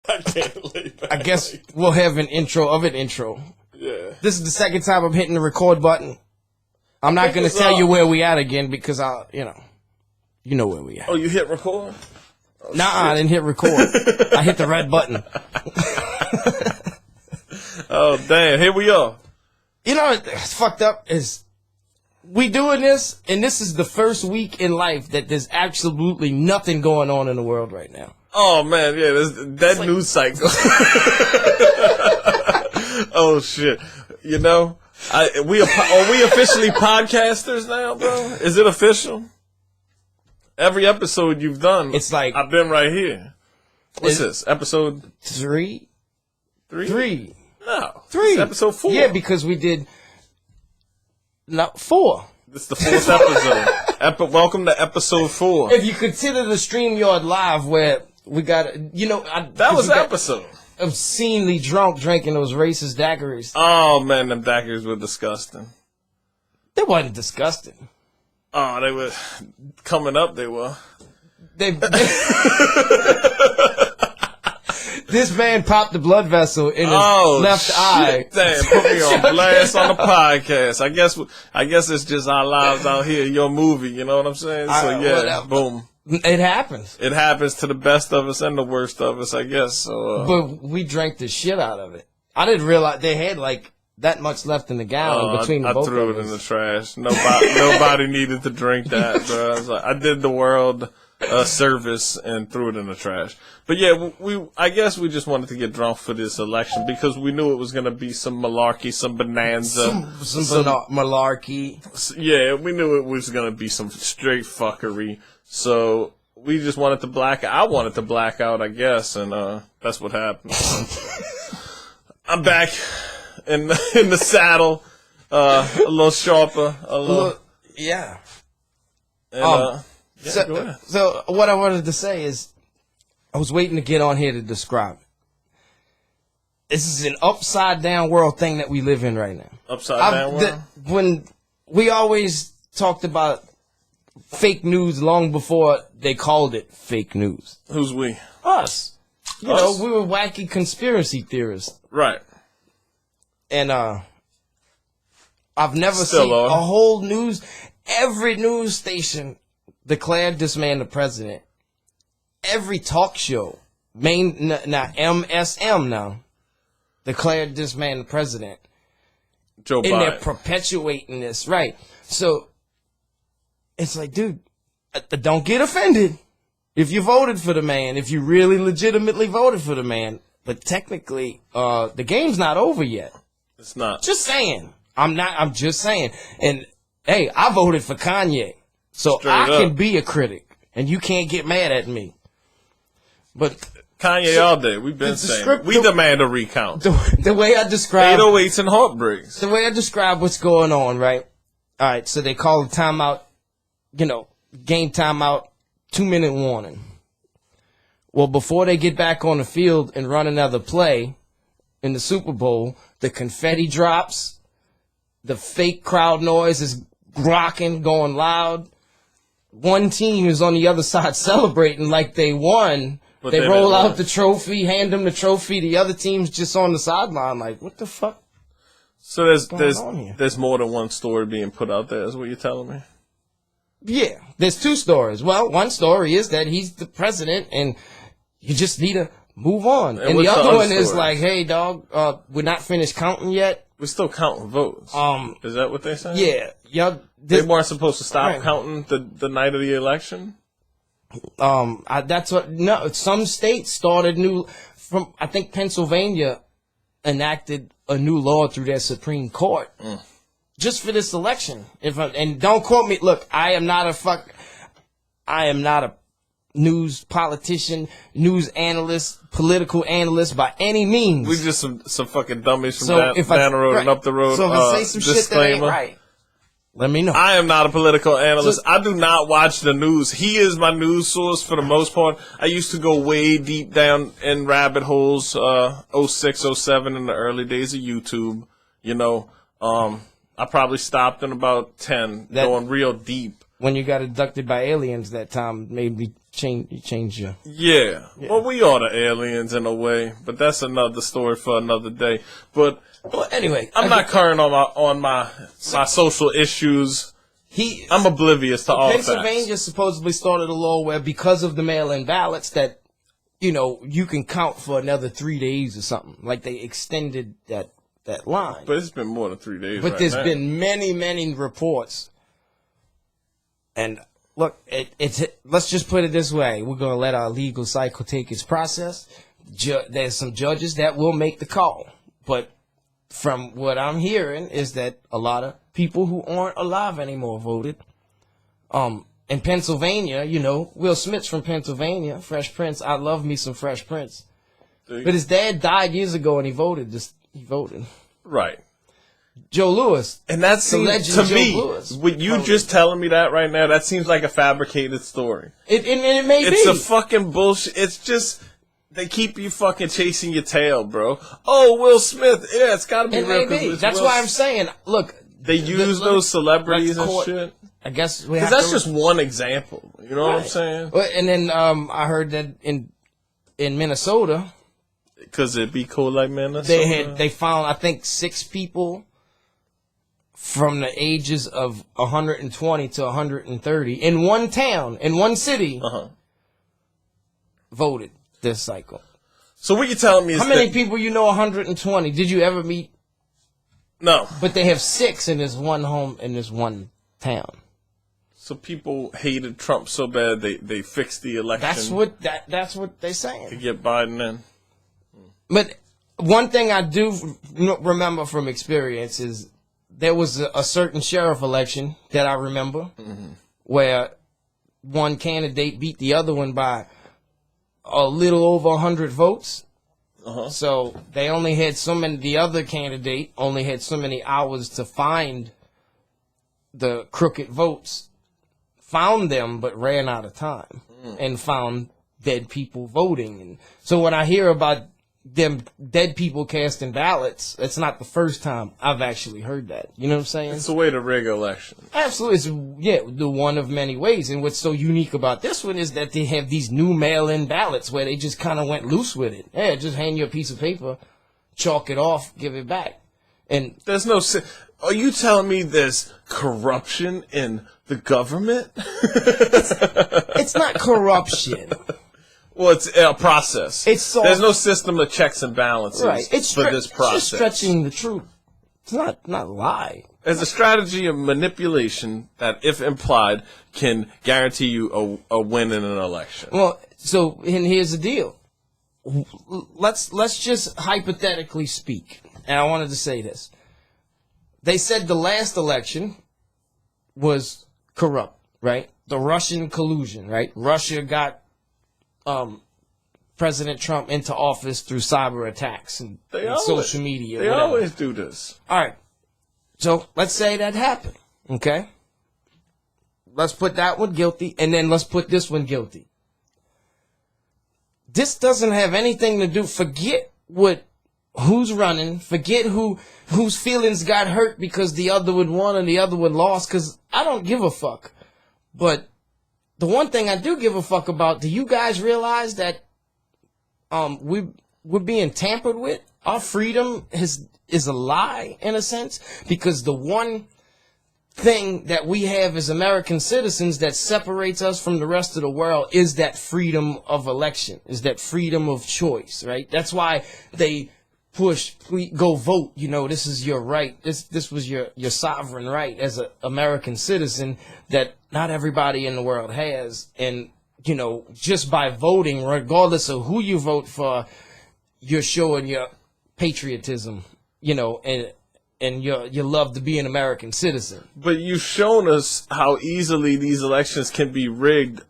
I can't lay back. I guess we'll have an intro of an intro. Yeah. This is the second time I'm hitting the record button. I'm not going to tell you where we at again because you know where we at. Oh, you hit record? Oh, nah, I didn't hit record. I hit the red button. Oh, damn. Here we are. You know what's fucked up is we doing this, and this is the first week in life that there's absolutely nothing going on in the world right now. Oh, man. Yeah, that news cycle. Oh, shit. You know, are we officially podcasters now, bro? Is it official? Every episode you've done, it's like I've been right here. What's this? Episode 3? 3? No. 3. It's episode 4. Yeah, because we did 4. This is the 4th episode. Welcome to episode 4. If you consider the StreamYard Live where we got, that was an episode. Obscenely drunk drinking those racist daiquiris. Oh, man, them daiquiris were disgusting. They wasn't disgusting. Oh, they were coming up. They were. This man popped the blood vessel in his left eye. Damn, put me on blast on the podcast. I guess it's just our lives out here. Your movie, you know what I'm saying? So yeah, boom. It happens. It happens to the best of us and the worst of us, I guess. So, but we drank the shit out of it. I didn't realize they had like that much left in the gallon between the both of us. I threw it in the trash. Nobody needed to drink that, bro. I did the world a service and threw it in the trash. But yeah, I guess we just wanted to get drunk for this election because we knew it was going to be some malarkey, some bonanza. Some malarkey. Yeah, we knew it was going to be some straight fuckery. So we just wanted to black out. I wanted to black out, I guess, and that's what happened. I'm back in the saddle, a little sharper, yeah. And, so what I wanted to say is, I was waiting to get on here to describe it. This is an upside down world thing that we live in right now. Upside down world? When we always talked about fake news long before they called it fake news. Who's we? Us. You know, we were wacky conspiracy theorists. Right. And I've never seen a whole every news station declared this man the president. Every talk show, MSM now, declared this man the president. Joe Biden. And they're perpetuating this, right? So it's like, dude, don't get offended if you voted for the man, if you really legitimately voted for the man. But technically, the game's not over yet. It's not. Just saying. I'm just saying. And hey, I voted for Kanye, so I can be a critic, and you can't get mad at me. But Kanye all day. We've been saying it. We demand a recount. The way I describe 808s and heartbreaks. The way I describe what's going on, right? All right, so they call a timeout, game timeout, 2-minute warning. Well, before they get back on the field and run another play in the Super Bowl, the confetti drops, the fake crowd noise is rocking, going loud. One team is on the other side celebrating like they won. But they roll out the trophy, hand them the trophy. The other team's just on the sideline like, what the fuck? So there's more than one story being put out there, is what you're telling me? Yeah, there's 2 stories. Well, one story is that he's the president and you just need to move on. And the other one is like, hey, dog, we're not finished counting yet. We're still counting votes. Is that what they're saying? Yeah. They weren't supposed to stop counting the night of the election? Some states started I think Pennsylvania enacted a new law through their Supreme Court just for this election. And don't quote me. Look, I am not a news politician, news analyst, political analyst by any means. We just some fucking dummies from down the road and up the road. So if I say some shit that ain't right, let me know. I am not a political analyst. I do not watch the news. He is my news source for the most part. I used to go way deep down in rabbit holes, 06, 07 in the early days of YouTube. I probably stopped in about 10, going real deep. when you got abducted by aliens that time, maybe change your... Yeah. Well, we are the aliens in a way, but that's another story for another day. But well, anyway, I'm not current on my social issues. I'm oblivious to all facts. Pennsylvania supposedly started a law where because of the mail-in ballots that, you can count for another 3 days or something. Like they extended that line. But it's been more than 3 days. But there's been many reports. And look, let's just put it this way. We're going to let our legal cycle take its process. There's some judges that will make the call. But from what I'm hearing is that a lot of people who aren't alive anymore voted. In Pennsylvania, Will Smith's from Pennsylvania, Fresh Prince. I love me some Fresh Prince. But his dad died years ago and he voted. He voted. Right. Joe Louis. And that seems, to me, with you just telling me that right now, that seems like a fabricated story. It may be. It's a fucking bullshit. It's just, they keep you fucking chasing your tail, bro. Oh, Will Smith. Yeah, it's gotta be real. That's why I'm saying, look. They use those celebrities and shit. I guess we have to... Because that's just one example. You know what I'm saying? Well, and then I heard that in Minnesota... Because it be cold like Minnesota? They found, I think, 6 people from the ages of 120 to 130 in one town, in one city, voted this cycle. So what you're telling me is how many people 120? Did you ever meet? No. But they have 6 in this one home, in this one town. So people hated Trump so bad they fixed the election. That's what they're saying. To get Biden in. But one thing I do remember from experience is there was a certain sheriff election that I remember where one candidate beat the other one by a little over 100 votes. So they only had the other candidate only had so many hours to find the crooked votes, found them, but ran out of time and found dead people voting. And so when I hear about them dead people casting ballots, it's not the first time I've actually heard that. You know what I'm saying? It's a way to rig election. Absolutely. It's, the one of many ways. And what's so unique about this one is that they have these new mail-in ballots where they just kind of went loose with it. Yeah, just hand you a piece of paper, chalk it off, give it back. And there's no... Are you telling me there's corruption in the government? It's not corruption. Well, it's a process. There's no system of checks and balances for this process. It's just stretching the truth. It's not lie. There's a strategy of manipulation that, if implied, can guarantee you a win in an election. Well, and here's the deal. Let's just hypothetically speak. And I wanted to say this. They said the last election was corrupt, right? The Russian collusion, right? Russia got President Trump into office through cyber attacks and social media. They always do this. All right. So let's say that happened. Okay. Let's put that one guilty, and then let's put this one guilty. This doesn't have anything to do. Forget who's running. Forget whose feelings got hurt because the other one won and the other one lost. Because I don't give a fuck. But the one thing I do give a fuck about, do you guys realize that we're being tampered with? Our freedom is a lie, in a sense, because the one thing that we have as American citizens that separates us from the rest of the world is that freedom of election, is that freedom of choice, right? That's why they push, go vote. This is your right. This was your sovereign right as an American citizen that not everybody in the world has. And, just by voting, regardless of who you vote for, you're showing your patriotism, and your love to be an American citizen. But you've shown us how easily these elections can be rigged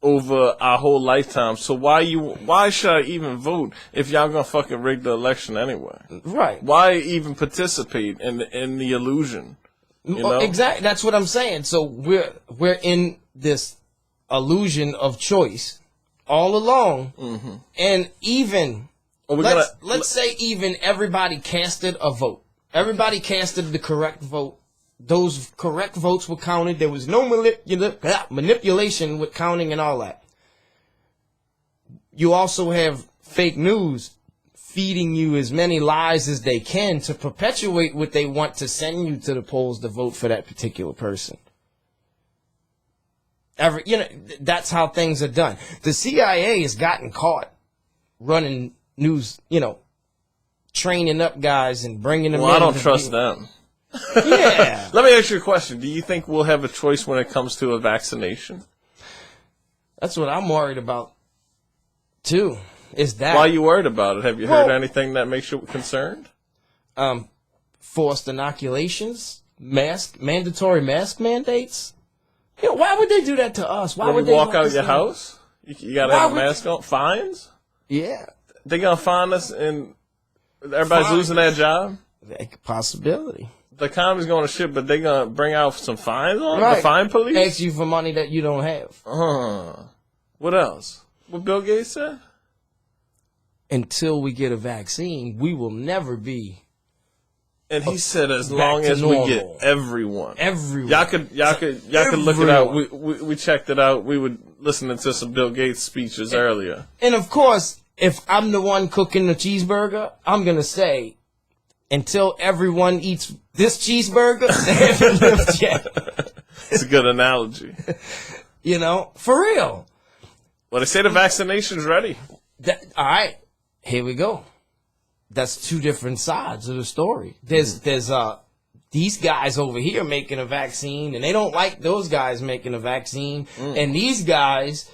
over our whole lifetime. So why should I even vote if y'all gonna fucking rig the election anyway? Right. Why even participate in the illusion? Exactly. That's what I'm saying. So we're in this illusion of choice all along, and even let's say even everybody casted a vote. Everybody casted the correct vote Those correct votes were counted. There was no manipulation with counting and all that. You also have fake news feeding you as many lies as they can to perpetuate what they want to send you to the polls to vote for that particular person. That's how things are done. The CIA has gotten caught running news, training up guys and bringing them in. Well, I don't trust them. Yeah. Let me ask you a question. Do you think we'll have a choice when it comes to a vaccination? That's what I'm worried about, too, is that. Why are you worried about it? Have you heard anything that makes you concerned? Forced inoculations, mandatory mask mandates. Why would they do that to us? Why would you they walk out your house? You got to have a mask on? Fines? Yeah. They going to fine us and everybody's losing their job? Possibility. The economy's going to shit, but they going to bring out some fines on right. The fine police? Ask you for money that you don't have. What else? What Bill Gates said? Until we get a vaccine, we will never be. And he said, as long as we get everyone. Y'all could look it out. We checked it out. We were listening to some Bill Gates speeches earlier. And of course, if I'm the one cooking the cheeseburger, I'm gonna say, until everyone eats this cheeseburger, they haven't lived yet. It's a good analogy. For real. Well, they say the vaccination's ready. All right, here we go. That's two different sides of the story. There's these guys over here making a vaccine, and they don't like those guys making a vaccine. And these guys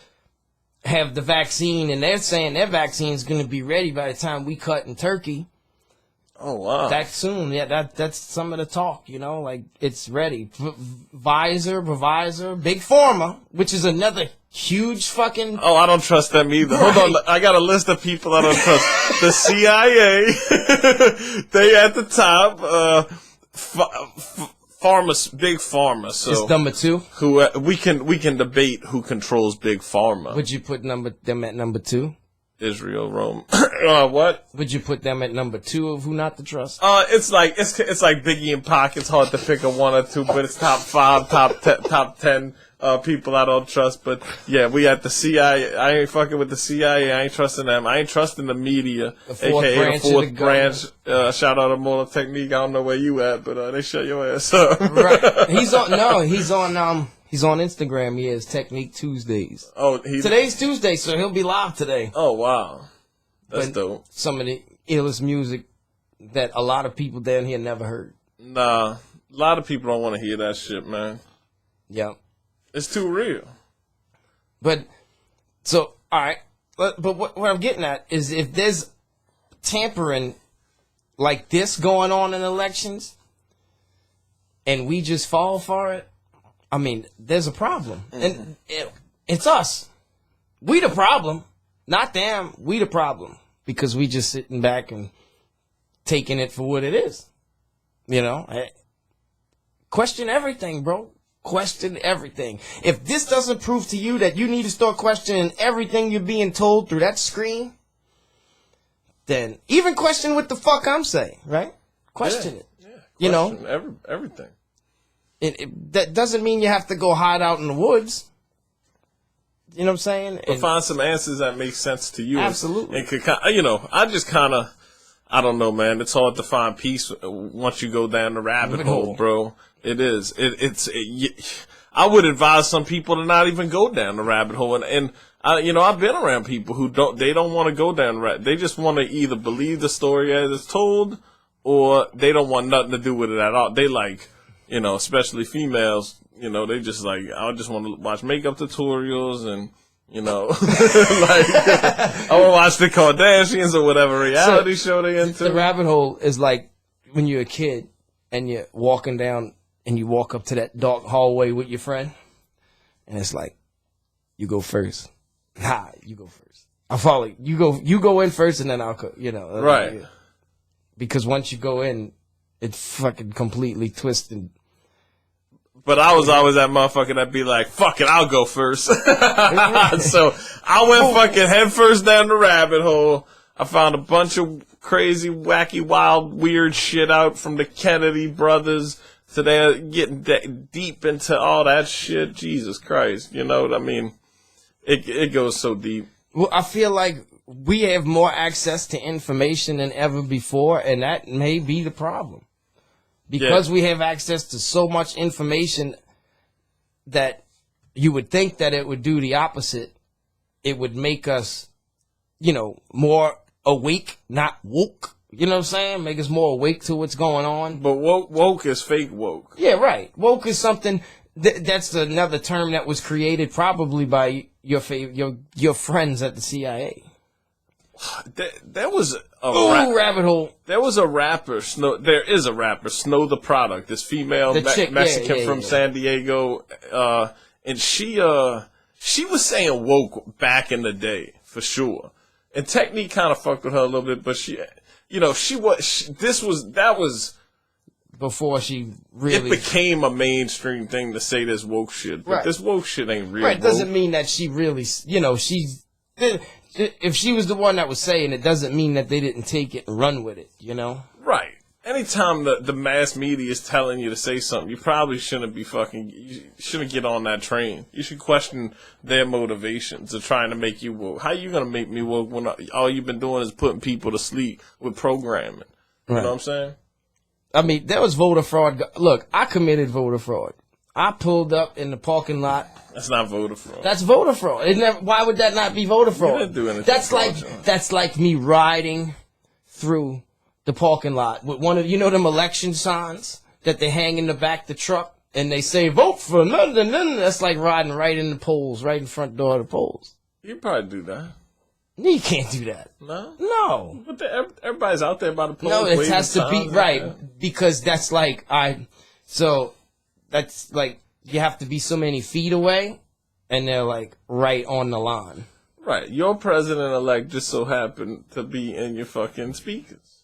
have the vaccine, and they're saying their vaccine is going to be ready by the time we cut in Turkey. Oh, wow. That soon. Yeah, that's some of the talk, like it's ready. Pfizer, Big Pharma, which is another huge fucking... Oh, I don't trust them either. Right. Hold on. I got a list of people I don't trust. The CIA, they at the top. Big Pharma. So it's number 2? Who we can debate who controls Big Pharma. Would you put them at number 2? Israel, Rome. What? Would you put them at number 2 of who not to trust? It's like Biggie and Pac. It's hard to pick a 1 or 2, but it's top 5, top 10 people I don't trust. But yeah, we at the CIA. I ain't fucking with the CIA. I ain't trusting them. I ain't trusting the media, aka the fourth branch. Shout out to Mola Technique. I don't know where you at, but they shut your ass up. Right. He's on Instagram. He has Technique Tuesdays. Today's Tuesday, so he'll be live today. Oh, wow. That's dope. Some of the illest music that a lot of people down here never heard. Nah, a lot of people don't want to hear that shit, man. Yeah. It's too real. But, so, all right. But what I'm getting at is if there's tampering like this going on in elections and we just fall for it, I mean, there's a problem. And it's us. We the problem. Not them. We the problem. Because we just sitting back and taking it for what it is. Question everything, bro. Question everything. If this doesn't prove to you that you need to start questioning everything you're being told through that screen, then even question what the fuck I'm saying, right? Question it. Yeah, question everything. That doesn't mean you have to go hide out in the woods. You know what I'm saying? But find some answers that make sense to you. Absolutely. And I just kind of, I don't know, man. It's hard to find peace once you go down the rabbit hole, bro. It is. I would advise some people to not even go down the rabbit hole. And I've been around people who don't want to go down the rabbit. They just want to either believe the story as it's told, or they don't want nothing to do with it at all. They especially females, they just I just want to watch makeup tutorials and, I want to watch the Kardashians or whatever reality show they into. The rabbit hole is like when you're a kid and you're walking down and you walk up to that dark hallway with your friend and it's like, you go first. Nah, you go first. I'll follow you. You go in first and then I'll go, Right. Because once you go in, it's fucking completely twisted. But I was always that motherfucker that'd be like, fuck it, I'll go first. So I went fucking head first down the rabbit hole. I found a bunch of crazy, wacky, wild, weird shit out from the Kennedy brothers So they're getting deep into all that shit. Jesus Christ, you know what I mean? It goes so deep. Well, I feel like we have more access to information than ever before, and that may be the problem. Because we have access to so much information that you would think that it would do the opposite. It would make us, you know, more awake, not woke. You know what I'm saying? Make us more awake to what's going on. But woke is fake woke. Yeah, right. Woke is something that's another term that was created probably by your friends at the CIA. There was a rabbit hole. There was a rapper. There is a rapper, Snow the Product. This female Mexican from San Diego, and she was saying woke back in the day for sure. And Technique kind of fucked with her a little bit, but that was before she really. It became a mainstream thing to say this woke shit, but this woke shit ain't real. Right, doesn't mean that she really, you know, she's. If she was the one that was saying it, doesn't mean that they didn't take it and run with it, you know? Right. Anytime the mass media is telling you to say something, you probably shouldn't you shouldn't get on that train. You should question their motivations of trying to make you woke. How you going to make me woke when all you've been doing is putting people to sleep with programming? You know what I'm saying? I mean, there was voter fraud. Look, I committed voter fraud. I pulled up in the parking lot. That's not voter fraud. That's voter fraud. Why would that not be voter fraud? You didn't do anything. That's like me riding through the parking lot with one of them election signs that they hang in the back of the truck and they say vote for none. That's like riding right in the polls, right in front door of the polls. You probably do that. You can't do that. No? No. But everybody's out there by the polls. No, it has to be right because that's like that's like you have to be so many feet away and they're like right on the line. Right. Your president-elect just so happened to be in your fucking speakers.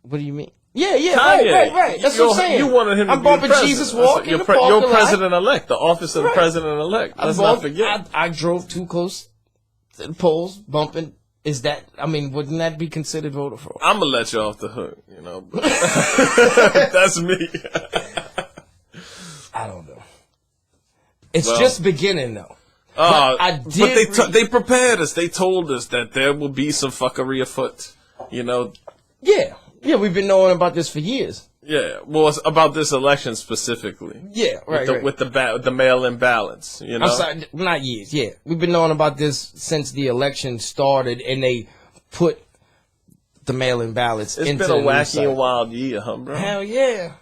What do you mean? Yeah, right. That's what I'm saying. You wanted him to be bumping president. Jesus walking Your president-elect, the office of the president-elect. Let's not forget. I drove too close to the polls, bumping. Wouldn't that be considered voter fraud? I'm going to let you off the hook, you know. That's me. I don't know. It's just beginning, though. But they prepared us. They told us that there will be some fuckery afoot, you know. Yeah, we've been knowing about this for years. Yeah, well, it's about this election specifically. Yeah, right. With the mail-in ballots, you know. I'm sorry, not years. Yeah, we've been knowing about this since the election started, and they put the mail-in ballots into the It's been a wacky and wild year, huh, bro? Hell yeah,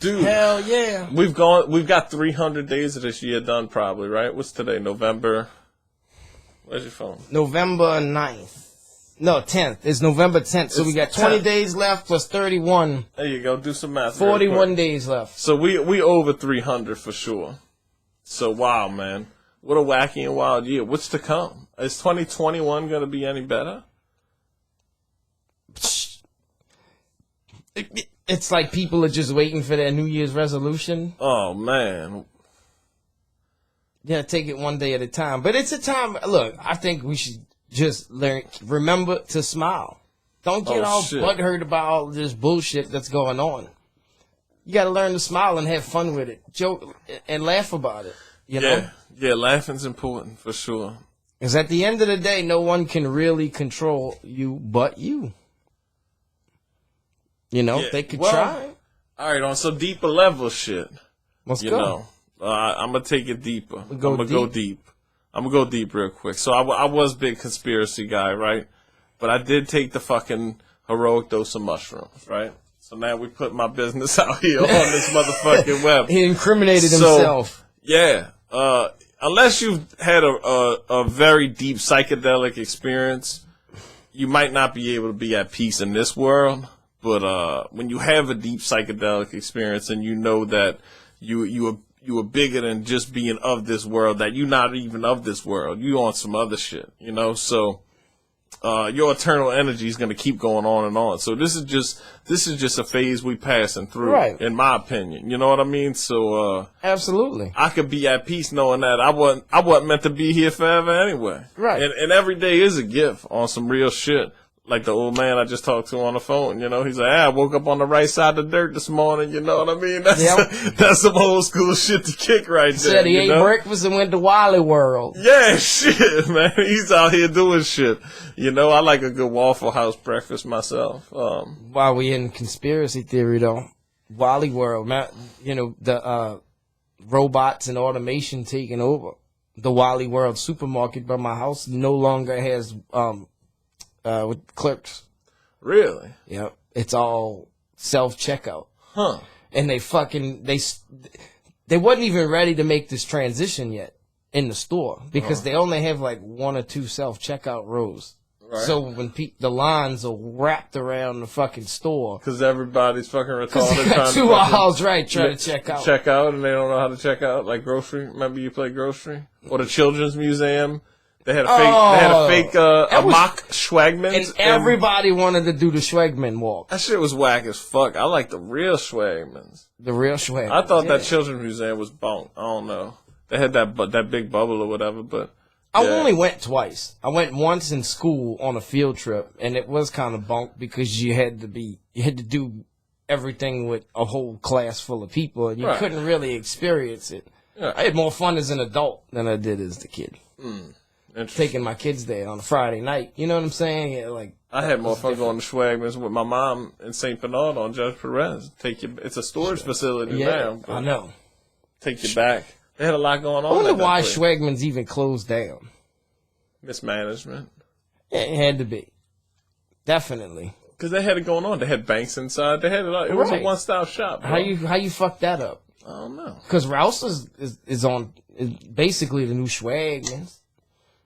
dude. Hell yeah. We've got 300 days of this year done, probably, right? What's today? November. Where's your phone? November 9th. No, 10th. It's November 10th. So we got 20 days left plus 31. There you go. Do some math. 41 days left. So we over 300 for sure. So wow, man. What a wacky and wild year. What's to come? Is 2021 going to be any better? It's like people are just waiting for their New Year's resolution. Oh, man. Yeah, take it one day at a time. But it's a time. Look, I think we should just remember to smile. Don't get all butthurt about all this bullshit that's going on. You got to learn to smile and have fun with it. Joke and laugh about it. You know? Yeah, laughing's important for sure. Because at the end of the day, no one can really control you but you. You know, they could try. All right, on some deeper level shit. Let's go. I'm going to take it deeper. I'm going to go deep. I'm going to go deep real quick. So I was a big conspiracy guy, right? But I did take the fucking heroic dose of mushrooms, right? So now we put my business out here on this motherfucking web. He incriminated himself. Yeah. Unless you've had a very deep psychedelic experience, you might not be able to be at peace in this world. But when you have a deep psychedelic experience and you know that you are bigger than just being of this world, that you're not even of this world, you on some other shit, you know? So your eternal energy is going to keep going on and on. So this is just a phase we passing through, right, in my opinion. You know what I mean? So absolutely, I could be at peace knowing that I wasn't meant to be here forever anyway. Right. And every day is a gift on some real shit. like the old man I just talked to on the phone, you know, he's like, I woke up on the right side of the dirt this morning, you know what I mean? That's some old school shit to kick right there. Said he ate breakfast and went to Wally World. Yeah, shit, man. He's out here doing shit. You know, I like a good Waffle House breakfast myself. While we in conspiracy theory, though, Wally World, man, you know, the robots and automation taking over. The Wally World supermarket by my house no longer has with clerks. Really? Yep. It's all self-checkout. Huh. And they wasn't even ready to make this transition yet in the store because they only have like 1 or 2 self-checkout rows. Right. So when the lines are wrapped around the fucking store. Because everybody's fucking retarded. Got 2 aisles, right, trying to check out. Check out, and they don't know how to check out, like grocery. Remember you played grocery? Or the Children's Museum. They had a fake mock Schwagmans. And everybody wanted to do the Schwagman walk. That shit was whack as fuck. I like the real Schwagmans. The real Schwagmans. I thought that Children's Museum was bonk. I don't know. They had that big bubble or whatever, but... I only went twice. I went once in school on a field trip, and it was kind of bunk because you had to do everything with a whole class full of people, and you couldn't really experience it. Yeah. I had more fun as an adult than I did as the kid. Taking my kids there on a Friday night. You know what I'm saying? Yeah, like I had more fun going to Schwagman's with my mom in St. Bernard on Judge Perez. It's a storage facility now. I know. Take you back. They had a lot going on. I wonder why Schwagman's even closed down. Mismanagement. Yeah, it had to be. Definitely. Because they had it going on. They had banks inside. They had it. It was a one-stop shop. Bro. How you fuck that up? I don't know. Because Rouse is basically the new Schwagman's.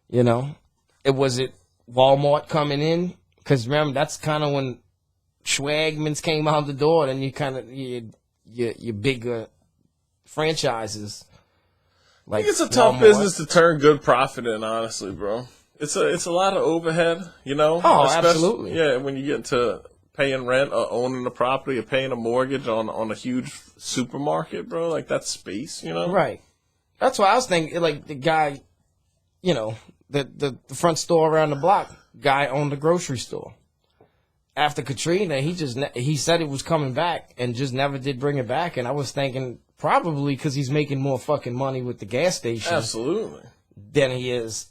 You know, was it Walmart coming in? Because remember, that's kind of when Schwagman's came out the door. Then you kind of your bigger franchises. Like I think it's a tough business to turn good profit in. Honestly, bro, it's a lot of overhead. You know. Oh, absolutely. Yeah, when you get into paying rent or owning the property or paying a mortgage on a huge supermarket, bro, like that's space. You know. Right. That's why I was thinking, like the guy, you know. The front store around the block guy owned the grocery store. After Katrina, he said it was coming back and just never did bring it back. And I was thinking probably because he's making more fucking money with the gas station. Absolutely. Than he is.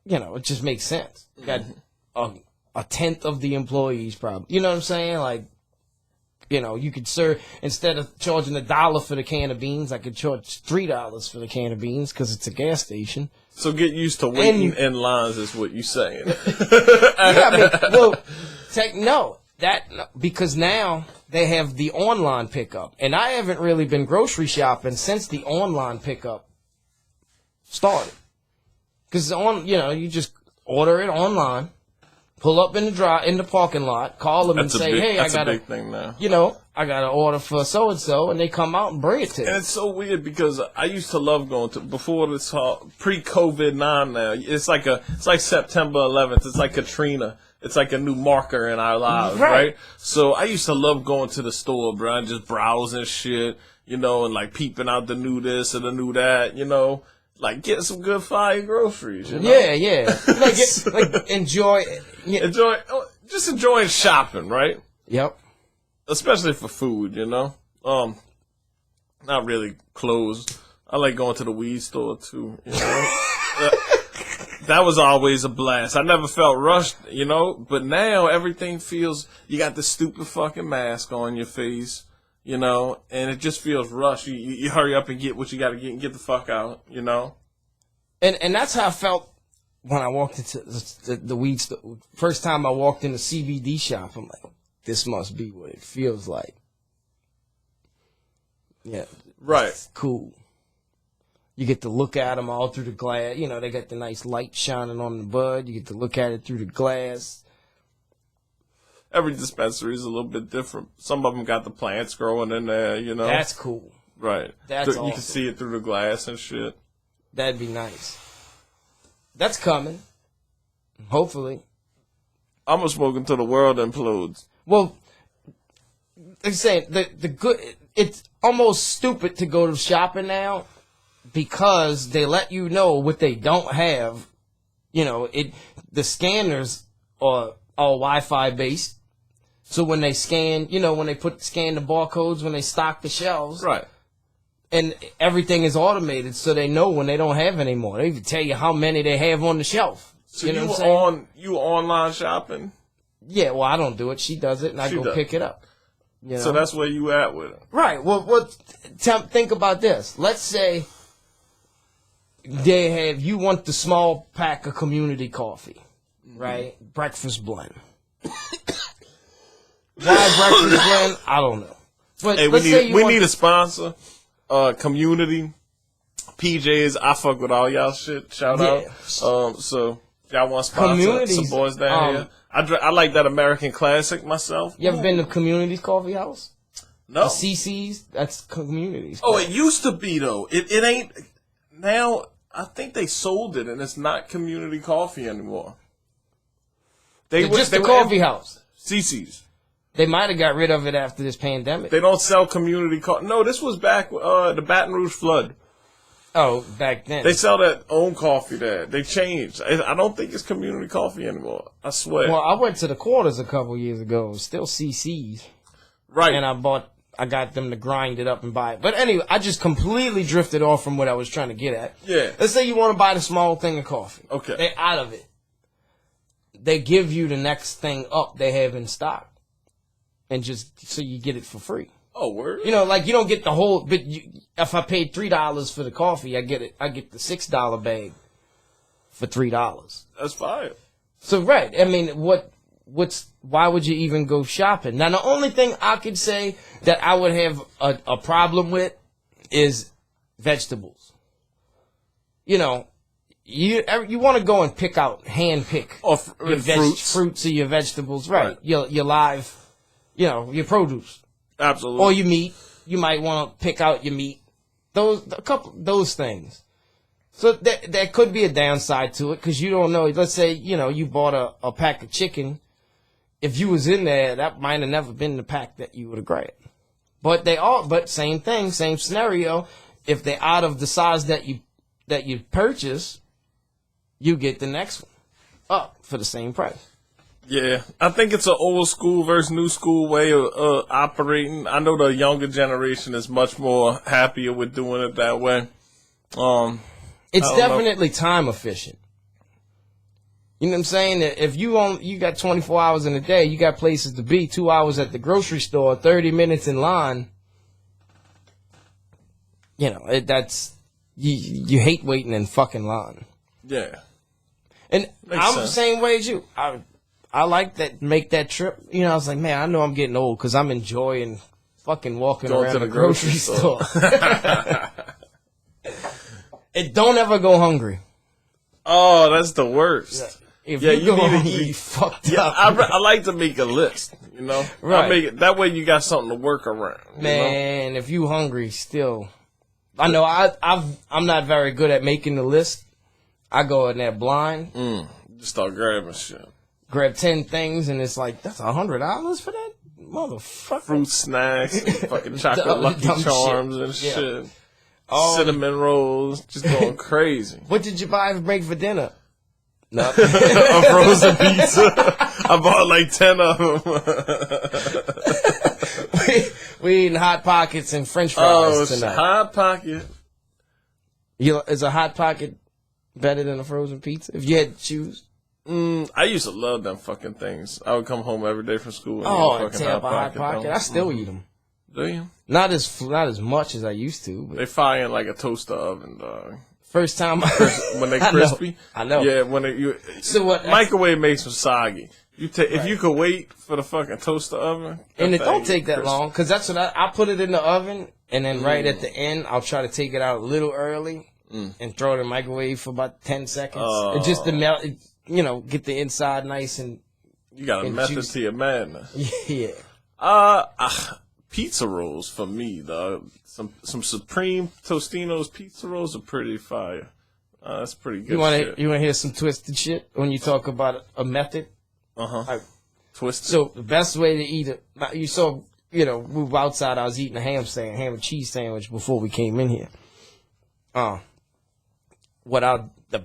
You know, it just makes sense. Got a tenth of the employees probably. You know what I'm saying? Like, you know, you could serve, instead of charging $1 for the can of beans, I could charge $3 for the can of beans because it's a gas station. So get used to waiting in lines is what you're saying. Yeah, I mean, because now they have the online pickup. And I haven't really been grocery shopping since the online pickup started. Because you just order it online, pull up in the parking lot, call them and say, "Hey, I got a big thing now. You know, I got an order for so and so," and they come out and bring it to you. And it's so weird because I used to love going to before this pre-COVID-9. Now it's like September 11th. It's like Katrina. It's like a new marker in our lives, right? So I used to love going to the store, bro, and just browsing shit, you know, and like peeping out the new this or the new that, you know. Like, get some good fire groceries, you know? Yeah. Enjoy, just enjoying shopping, right? Yep. Especially for food, you know? Not really clothes. I like going to the weed store, too, you know? That was always a blast. I never felt rushed, you know? But now everything feels, you got this stupid fucking mask on your face. You know, and it just feels rushed. You hurry up and get what you got to get and get the fuck out, you know? And that's how I felt when I walked into the weed store. First time I walked in the CBD shop, I'm like, this must be what it feels like. Yeah. Right. Cool. You get to look at them all through the glass. You know, they got the nice light shining on the bud. You get to look at it through the glass. Every dispensary is a little bit different. Some of them got the plants growing in there, you know. That's cool. Right. That's awesome. You can see it through the glass and shit. That'd be nice. That's coming. Hopefully. I'm gonna smoke until the world implodes. Well, like I say, the good. It's almost stupid to go to shopping now because they let you know what they don't have. You know, the scanners are all Wi-Fi based. So when they scan, when they scan the barcodes, when they stock the shelves, Right. and everything is automated, so they know when they don't have any more. They even tell you how many they have on the shelf. So you know what I'm saying? you online shopping? Yeah, well, I don't do it. She does it, and I go pick it up. So that's where you at with it. Right. Well, think about this. Let's say you want the small pack of community coffee, right? Breakfast blend. Why breakfast blend? I don't know. But Hey, let's say we need a sponsor. Community. PJs, I fuck with all y'all shit. Shout out. So y'all want to sponsor some boys down here? I like that American classic myself. You ever been to Community's Coffee House? No. CC's? That's Community's. Oh, it used to be though. It ain't now. I think they sold it, and it's not Community Coffee anymore. Just the coffee house. CC's. They might have got rid of it after this pandemic. They don't sell Community Coffee. No, this was back the Baton Rouge flood. Oh, back then. They sell that own coffee there. They changed. I don't think it's Community Coffee anymore. I swear. Well, I went to the Quarters a couple years ago. It was still CC's. Right. And I got them to grind it up and buy it. But anyway, I just completely drifted off from what I was trying to get at. Yeah. Let's say you want to buy the small thing of coffee. Okay. They're out of it. They give you the next thing up they have in stock. And just so you get it for free. Oh, word? You don't get the whole, but if I paid $3 for the coffee, I get the $6 bag for $3. That's fire. So, right. I mean, why would you even go shopping? Now, the only thing I could say that I would have a problem with is vegetables. You want to go and hand pick your fruits or your vegetables, right? Your live, your produce. Absolutely. Or your meat. You might want to pick out your meat. Those things. So there could be a downside to it because you don't know. Let's say, you bought a pack of chicken. If you was in there, that might have never been the pack that you would have grabbed. But same thing, same scenario. If they're out of the size that you purchase, you get the next one up for the same price. Yeah, I think it's an old school versus new school way of operating. I know the younger generation is much more happier with doing it that way. It's definitely time efficient. You know what I'm saying? If you got 24 hours in a day, you got places to be, 2 hours at the grocery store, 30 minutes in line. That's you hate waiting in fucking line. Yeah. And I'm the same way as you. I like that, make that trip. I was like, man, I know I'm getting old because I'm enjoying fucking walking around the grocery store. And don't ever go hungry. Oh, that's the worst. If you go hungry, you fucked up. I like to make a list, Right. That way you got something to work around. Man, if you hungry, still. I know I'm not very good at making the list. I go in there blind. Just start grabbing shit. Grab 10 things, and it's like, that's $100 for that? Motherfucker. Fruit snacks, and fucking chocolate Lucky Charms and shit. Cinnamon rolls, just going crazy. What did you buy to break for dinner? Nothing. A frozen pizza. I bought like 10 of them. we eating Hot Pockets and French fries tonight. Hot Pocket. Is a Hot Pocket better than a frozen pizza? If you had to choose? I used to love them fucking things. I would come home every day from school and eat a fucking Hot Pocket. I still eat them. Do you? Not as much as I used to. But they fire in like a toaster oven, dog. First time when they crispy. I know. Yeah, microwave makes them soggy. If you could wait for the fucking toaster oven, and it don't take that long because that's what I put it in the oven, and then right at the end I'll try to take it out a little early and throw it in the microwave for about 10 seconds. Just to melt. Get the inside nice and. You got a method to your madness. Yeah. Pizza rolls for me, though. Some Supreme Tostino's pizza rolls are pretty fire. That's pretty good. You want to hear some twisted shit when you talk about a method? Twisted. So the best way to eat it, you saw, we were outside. I was eating a ham and cheese sandwich before we came in here. The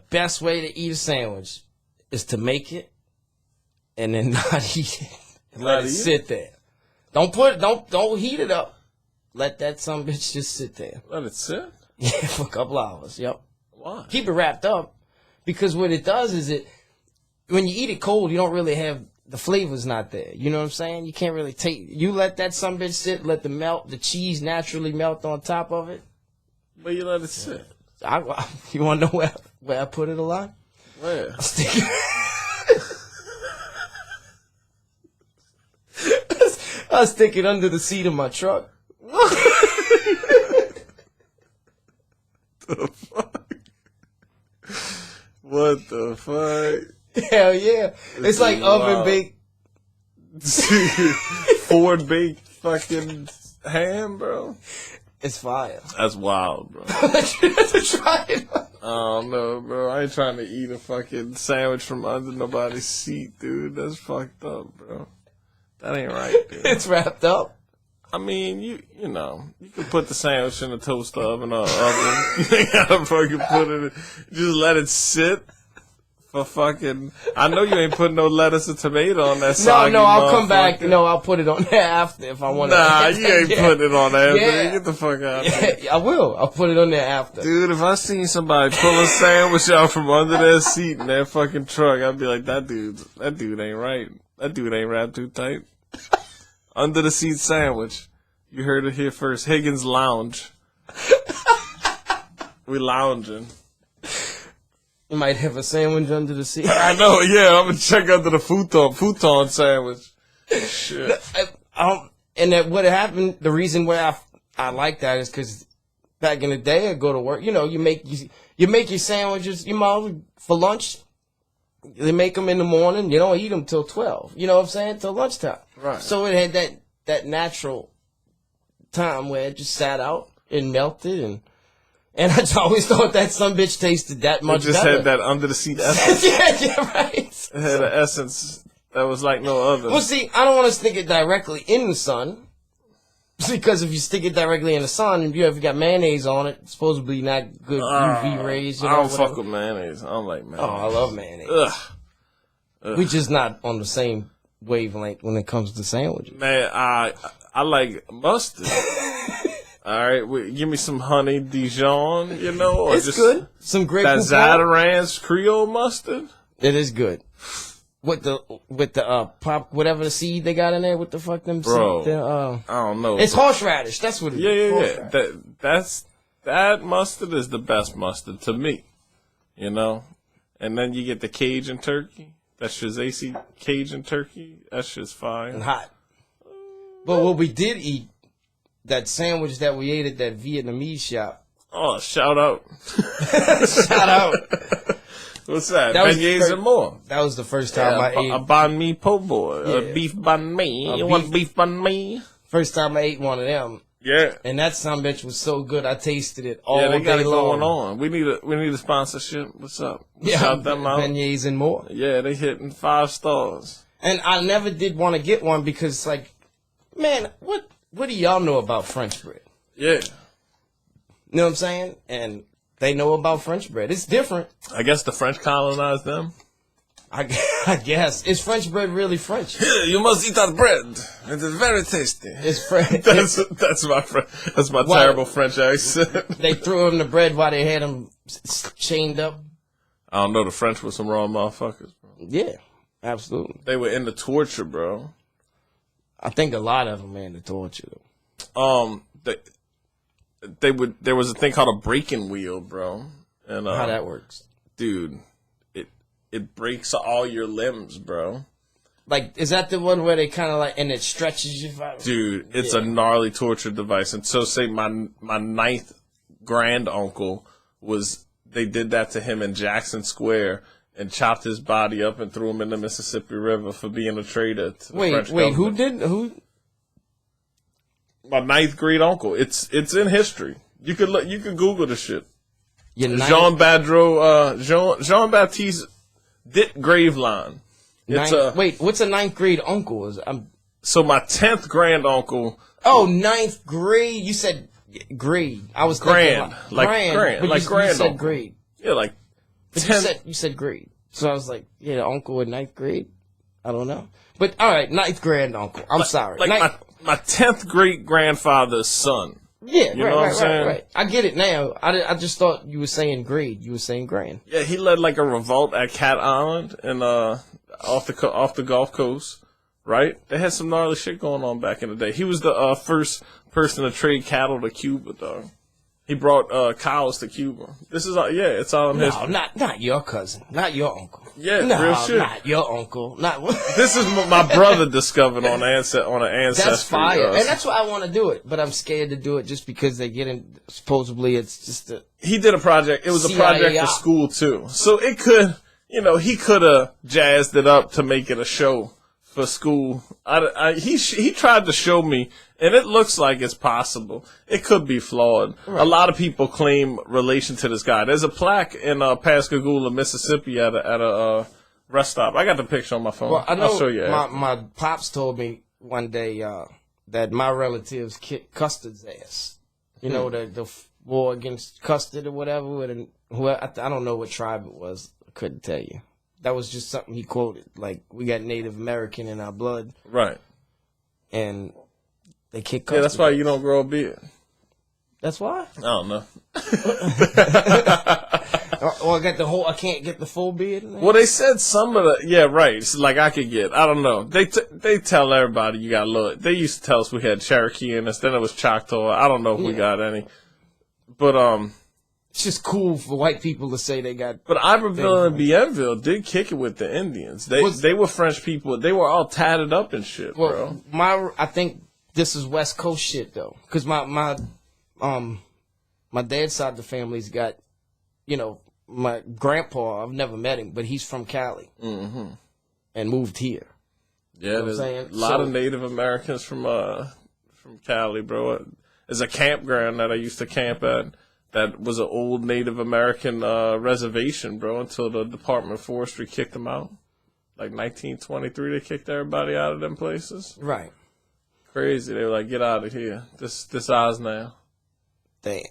best way to eat a sandwich is to make it and then not eat it. Not Let it eat sit there. Don't heat it up. Let that bitch just sit there. Let it sit? Yeah, for a couple hours. Yep. Why? Keep it wrapped up. Because what it does is when you eat it cold, you don't really have, the flavor's not there. You know what I'm saying? You can't really take, you let that bitch sit, let the cheese naturally melt on top of it. But you let it sit. You want to know where I put it a lot? Where? I'll stick it under the seat of my truck. The fuck? What the fuck? Hell yeah. It's like oven baked. Ford baked fucking ham, bro. It's fire. That's wild, bro. You have to try it. I don't know, bro. I ain't trying to eat a fucking sandwich from under nobody's seat, dude. That's fucked up, bro. That ain't right, dude. It's wrapped up. I mean, you know, you can put the sandwich in the toaster oven or oven. You ain't gotta fucking put it in. Just let it sit for fucking. I know you ain't putting no lettuce or tomato on that soggy No, I'll come back. motherfucker. No, I'll put it on there after if I want to. Nah, you ain't putting it on there. Yeah. Get the fuck out of here. Yeah, I will. I'll put it on there after. Dude, if I seen somebody pull a sandwich out from under their seat in their fucking truck, I'd be like, that dude ain't right. That dude ain't wrapped too tight. Under the seat sandwich. You heard it here first. Higgnz Lounge. We lounging. You might have a sandwich under the seat. I know, yeah. I'm gonna check under the futon sandwich. Shit. And that what happened, the reason why I like that is because back in the day, I go to work. You know, you make your sandwiches, for lunch. They make them in the morning. You don't eat them till 12. You know what I'm saying? Till lunchtime. Right. So it had that natural time where it just sat out and melted, and I just always thought that some bitch tasted that much better. It just had that under the seat essence. yeah, right. It had an essence that was like no other. Well, see, I don't want to stick it directly in the sun. Because if you stick it directly in the sun, and you got mayonnaise on it, it's supposedly not good UV rays. You know, I don't fuck with mayonnaise. I don't like mayonnaise. Oh, I love mayonnaise. Ugh. We just not on the same wavelength when it comes to sandwiches. Man, I like mustard. All right, give me some honey Dijon, you know, or It's just good. Some great that Zatarain's Creole mustard. It is good. With the pop, whatever the seed they got in there, what the fuck them Bro, seed? I don't know. It's horseradish. That's what it is. Yeah. That mustard is the best mustard to me, you know. And then you get the Cajun turkey. That shit's AC Cajun turkey. That shit's fire. And hot. But what we did eat, that sandwich that we ate at that Vietnamese shop. Oh, shout out. Shout out. What's that? Was Beignets and more. That was the first time I ate. A banh mi po' boy. Yeah. A beef banh mi. You want beef banh mi? First time I ate one of them. Yeah. And that sumbitch was so good, I tasted it all Yeah, they got day it long. going on. We need a sponsorship. What's up? Yeah, Shout them out. beignets and more. Yeah, they hitting 5 stars. And I never did want to get one because, like, man, what do y'all know about French bread? Yeah. You know what I'm saying? And they know about French bread. It's different. I guess the French colonized them. I guess. Is French bread really French? You must eat that bread. It is very tasty. It's French. That's my terrible French accent. They threw him the bread while they had him chained up. I don't know. The French were some raw motherfuckers, bro. Yeah, absolutely. They were into torture, bro. I think a lot of them, man, the torture. There was a thing called a breaking wheel, bro. And How that works. Dude, it breaks all your limbs, bro. Like, is that the one where they kind of like, and it stretches you? Dude, it's a gnarly torture device. And so, say my 9th granduncle they did that to him in Jackson Square and chopped his body up and threw him in the Mississippi River for being a traitor to the French government. Who? My 9th great uncle. It's in history. You could Google the shit. Jean Baptiste Dit Graveline. What's a 9th grade uncle? So my 10th granduncle. Oh, 9th grade. You said grade. I was grand, grand. like grand. You said grade. Yeah, like. But 10. You said grade. So I was like, yeah, the uncle in 9th grade. I don't know. But all right, ninth grand uncle. I'm sorry. Like my 10th great grandfather's son. Yeah, You know what I'm saying? right. I get it now. I just thought you were saying grade. You were saying grand. Yeah, he led like a revolt at Cat Island and off the Gulf Coast, right? They had some gnarly shit going on back in the day. He was the first person to trade cattle to Cuba, dog. He brought cows to Cuba. This is it's all in history. No, not your cousin, not your uncle. Yeah, no, real shit. Not your uncle. Not This is what my brother discovered on an ancestry. That's fire, and that's why I want to do it. But I'm scared to do it just because they get in. Supposedly, it's just he did a project. It was a project for school too, so it could, he could have jazzed it up to make it a show for school. He tried to show me, and it looks like it's possible. It could be flawed. Right. A lot of people claim relation to this guy. There's a plaque in Pascagoula, Mississippi, at a rest stop. I got the picture on my phone. Well, I know I'll show you. My pops told me one day that my relatives kicked Custard's ass. You know, the war against Custard or whatever. And I don't know what tribe it was. I couldn't tell you. That was just something he quoted. Like, we got Native American in our blood. Right. And they kick Custard. Yeah, that's why you don't grow a beard. That's why? I don't know. Or I can't get the full beard? Well, they said some of the, yeah, right. It's like I could get, I don't know. They tell everybody you got look. They used to tell us we had Cherokee in us. Then it was Choctaw. I don't know if we got any. But, it's just cool for white people to say they got. But Iberville and Bienville did kick it with the Indians. They were French people. They were all tatted up and shit, bro. I think this is West Coast shit though, because my dad's side of the family's got, my grandpa. I've never met him, but he's from Cali and moved here. Yeah, there's a lot of Native Americans from Cali, bro. There's a campground that I used to camp at. That was an old Native American reservation, bro, until the Department of Forestry kicked them out. Like 1923, they kicked everybody out of them places. Right. Crazy. They were like, get out of here. This ours now. Damn.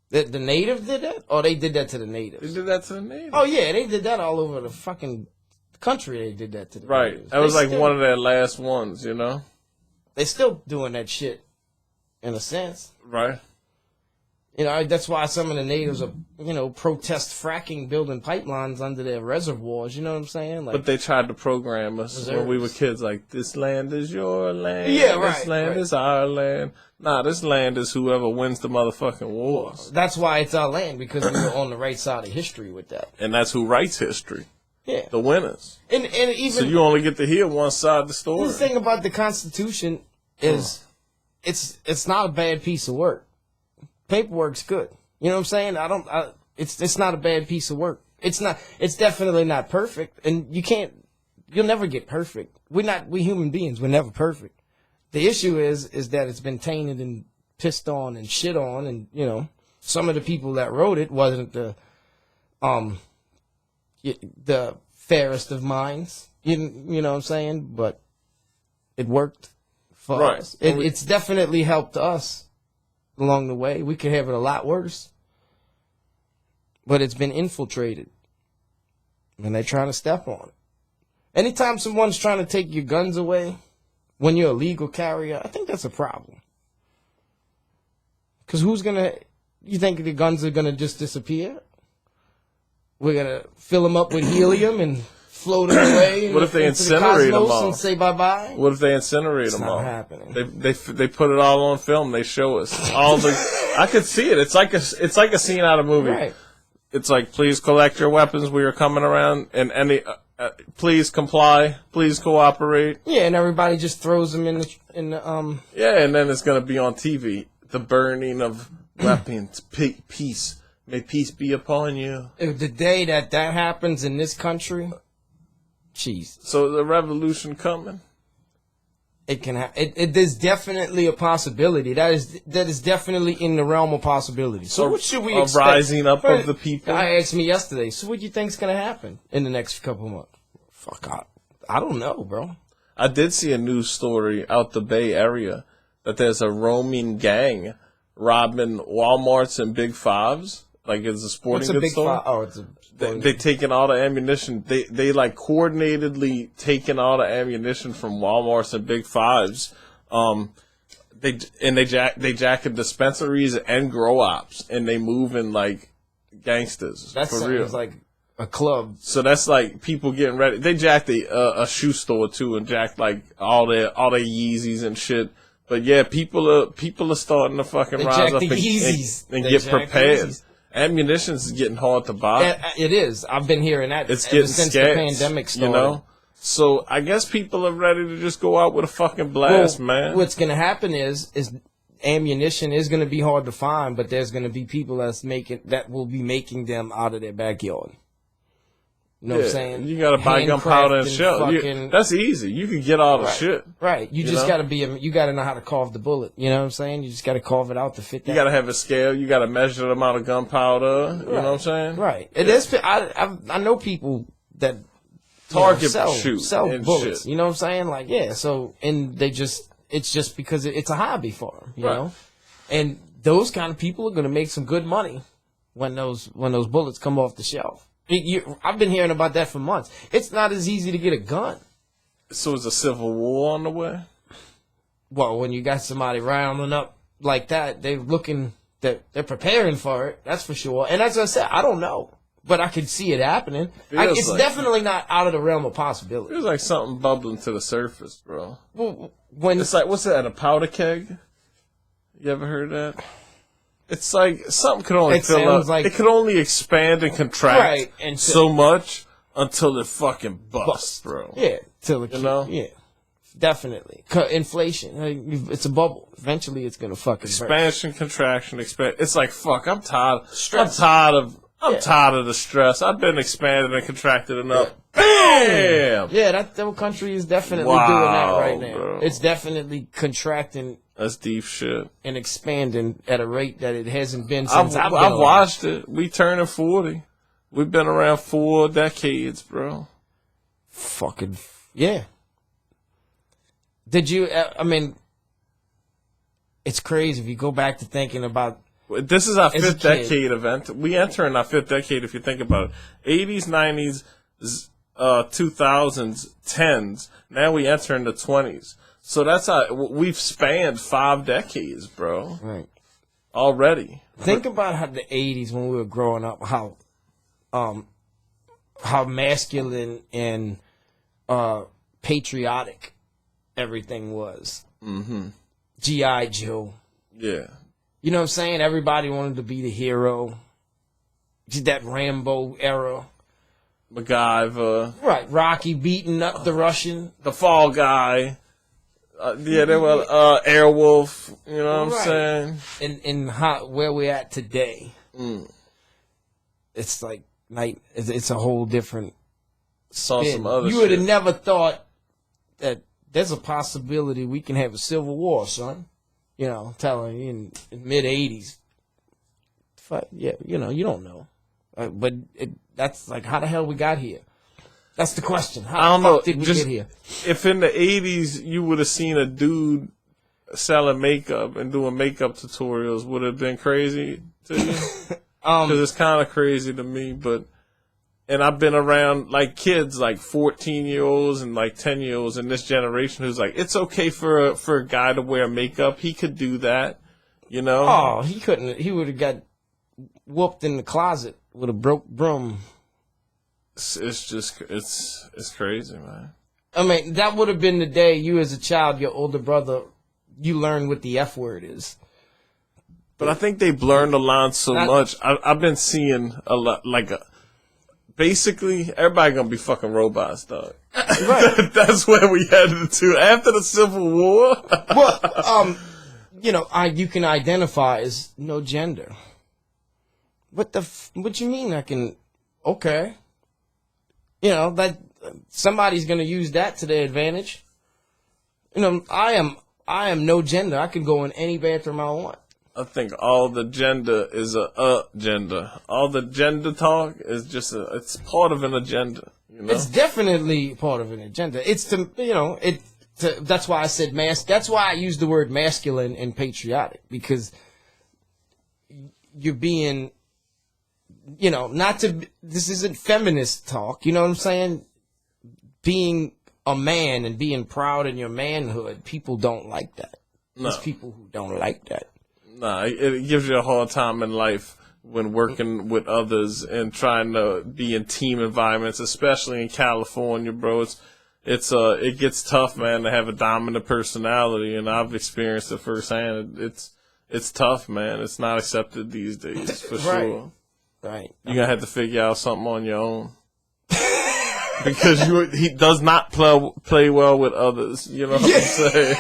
The native did that? Or they did that to the natives? They did that to the natives. Oh, yeah, they did that all over the fucking country. They did that to the natives. Right. That was like one of their last ones, They still doing that shit, in a sense. Right. That's why some of the natives are, protest fracking, building pipelines under their reservoirs. You know what I'm saying? But they tried to program us when we were kids, like, this land is your land. Yeah, right. This land is our land. Nah, this land is whoever wins the motherfucking wars. That's why it's our land, because we were on the right side of history with that. And that's who writes history. Yeah. The winners. And even so you only get to hear one side of the story. The thing about the Constitution is it's not a bad piece of work. Paperwork's good. You know what I'm saying? It's not a bad piece of work. It's definitely not perfect, and you'll never get perfect. We human beings, we're never perfect. The issue is that it's been tainted and pissed on and shit on, and some of the people that wrote it wasn't the fairest of minds. You know what I'm saying? But it worked for us. It's definitely helped us along the way. We could have it a lot worse, but it's been infiltrated, and they're trying to step on it. Anytime someone's trying to take your guns away when you're a legal carrier, I think that's a problem. Because you think the guns are gonna just disappear? We're gonna fill them up with helium and float them away. What if they incinerate them all and say bye bye? What if they incinerate them all? It's not happening. They put it all on film. They show us all the. I could see it. It's like a scene out of a movie. Right. It's like, please collect your weapons. We are coming around, and please comply. Please cooperate. Yeah, and everybody just throws them in the. Yeah, and then it's gonna be on TV. The burning of weapons. Peace. May peace be upon you. The day that happens in this country. Jeez. So the revolution coming? It can happen. There's definitely a possibility. That is definitely in the realm of possibility. So what should we expect? A rising up of the people? I asked me yesterday, so what do you think's going to happen in the next couple of months? Fuck, I don't know, bro. I did see a news story out the Bay Area that there's a roaming gang robbing Walmarts and Big Fives Like it's a sporting What's a goods big store. five? Oh, it's a. They taking all the ammunition. They like coordinatedly taking all the ammunition from Walmarts and Big Fives. They jacking dispensaries and grow ops, and they moving like gangsters. That for real. sounds like a club. So that's like people getting ready. They jacked a shoe store too, and jacked like all their Yeezys and shit. But yeah, people are starting to fucking rise up and get prepared. Ammunition's getting hard to buy. It is. I've been hearing that. It's getting since scarce, the pandemic started. you know. So I guess people are ready to just go out with a fucking blast, man. What's going to happen is ammunition is going to be hard to find, but there's going to be people that will be making them out of their backyard. You know what I'm saying? You gotta buy gunpowder and shell. That's easy. You can get all the shit. Right. You just gotta you gotta know how to carve the bullet. You know what I'm saying? You just gotta carve it out to fit that. You gotta have a scale. You gotta measure the amount of gunpowder. You know what I'm saying? Right. It is. I know people that sell bullets. Shit. You know what I'm saying? Like, yeah. So, and it's just because it's a hobby for them. You know, and those kind of people are gonna make some good money when those bullets come off the shelf. I've been hearing about that for months. It's not as easy to get a gun. So is a civil war on the way? Well, when you got somebody rounding up like that, they're preparing for it. That's for sure. And as I said, I don't know, but I could see it happening. It's definitely not out of the realm of possibility. Feels like something bubbling to the surface, bro. Well, it's like, what's that? A powder keg? You ever heard that? It's like something could only fill up. Like, it could only expand and contract so much until it fucking busts, bro. Yeah, till it, yeah, definitely. Inflation, it's a bubble. Eventually, it's gonna fucking expansion, burst. Contraction, expand. It's like fuck. I'm tired. Stress. I'm tired of the stress. I've been expanded and contracted enough. Bam! Yeah, that country is definitely doing that right now. Bro. It's definitely contracting. That's deep shit. And expanding at a rate that it hasn't been since I've watched it. We turning 40. We've been around 4 decades, bro. Fucking yeah. Did you? I mean, it's crazy if you go back to thinking about. This is our 5th decade event. We enter in our 5th decade if you think about it. 80s, 90s, 2000s, 10s. Now we enter in the 20s. So that's how we've spanned 5 decades, bro. Right. Already. Think about how the 80s when we were growing up, how masculine and patriotic everything was. Mm-hmm. G.I. Joe. Yeah. You know what I'm saying? Everybody wanted to be the hero. That Rambo era. MacGyver. Right. Rocky beating up the Russian. The Fall Guy. Yeah, they were Airwolf. You know what I'm saying? And where we're at today, it's like it's a whole different spin. Some other you would have never thought that there's a possibility we can have a civil war, son. You know, telling you in mid '80s. Yeah, you know, you don't know, but that's like how the hell we got here. That's the question. How the fuck did we get here? If in the 80s you would have seen a dude selling makeup and doing makeup tutorials, would it have been crazy to you? Because it's kind of crazy to me. And I've been around like kids, like 14-year-olds and like 10-year-olds in this generation who's like, it's okay for a guy to wear makeup. He could do that, you know? Oh, he couldn't. He would have got whooped in the closet with a broke broom. It's just, it's crazy, man. I mean, that would have been the day you as a child, your older brother, you learned what the F word is. But I think they've learned the line so much. I've been seeing a lot, basically, everybody gonna be fucking robots, dog. Right. That's where we headed to. After the Civil War. Well, you know, you can identify as no gender. What you mean I can, okay. You know, that somebody's going to use that to their advantage. You know, I am no gender. I can go in any bathroom I want. I think all the gender is a gender. All the gender talk is just it's part of an agenda. You know? It's definitely part of an agenda. It's to, you know, that's why I said that's why I used the word masculine and patriotic, because you're being you know, this isn't feminist talk, you know what I'm saying? Being a man and being proud in your manhood, people don't like that. No. There's people who don't like that. Nah, it gives you a hard time in life when working with others and trying to be in team environments, especially in California, bro. It gets tough, man, to have a dominant personality, and I've experienced it firsthand. It's tough, man. It's not accepted these days, for sure. Right. You're gonna have to figure out something on your own. Because he does not play well with others. You know what I'm saying?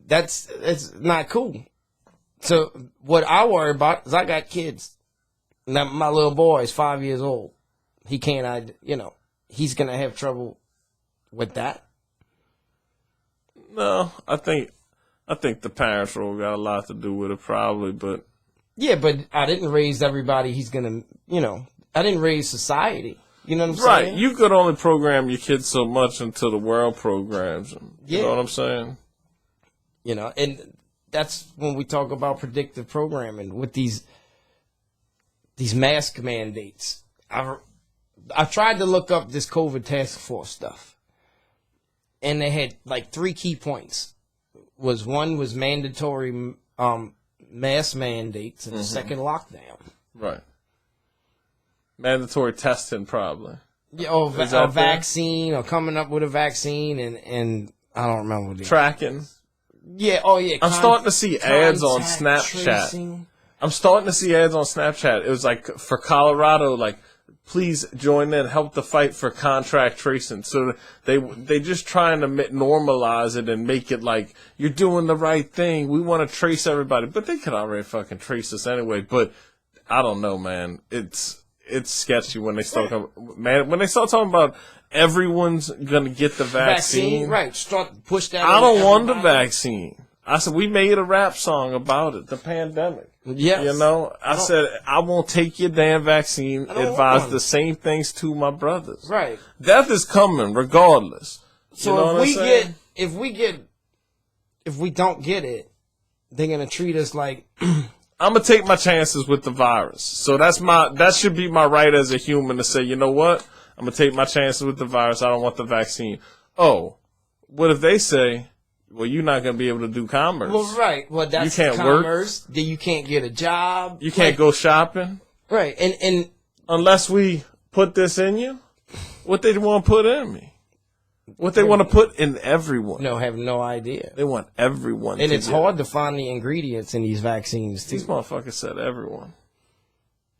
It's not cool. So what I worry about is I got kids. Now my little boy is 5 years old. He can't, he's gonna have trouble with that. No, I think the parents' role got a lot to do with it, probably. But yeah, but I didn't raise everybody. He's gonna, I didn't raise society. You know what I'm right. saying? You could only program your kids so much until the world programs them. You know what I'm saying? And that's when we talk about predictive programming with these mask mandates. I tried to look up this COVID task force stuff, and they had like 3 key points. One was mandatory mask mandates, and the second lockdown. Right. Mandatory testing, probably. Yeah, or a vaccine, or coming up with a vaccine, and I don't remember what tracking. Yeah, oh yeah. I'm starting to see ads on Snapchat. Tracing. I'm starting to see ads on Snapchat. It was like for Colorado, like, please join in, help the fight for contract tracing. So they just trying to normalize it and make it like you're doing the right thing. We want to trace everybody, but they could already fucking trace us anyway. But I don't know, man. It's sketchy when they start talking about everyone's gonna get the vaccine. Right? Push that. I don't want the vaccine. I said, we made a rap song about it, the pandemic. Yes. I said, I won't take your damn vaccine. Advise the same things to my brothers. Right. Death is coming regardless. So if we don't get it, they're going to treat us like... I'm going to take my chances with the virus. So that should be my right as a human to say, you know what? I'm going to take my chances with the virus. I don't want the vaccine. Oh, what if they say... Well, you're not going to be able to do commerce. Well, right. Well, that's you can't commerce. Then you can't get a job. You can't go shopping. Right. And unless we put this in you, what they want to put in me? What they want to put in everyone? No, have no idea. They want everyone. And it's hard to find the ingredients in these vaccines, too. These motherfuckers said everyone.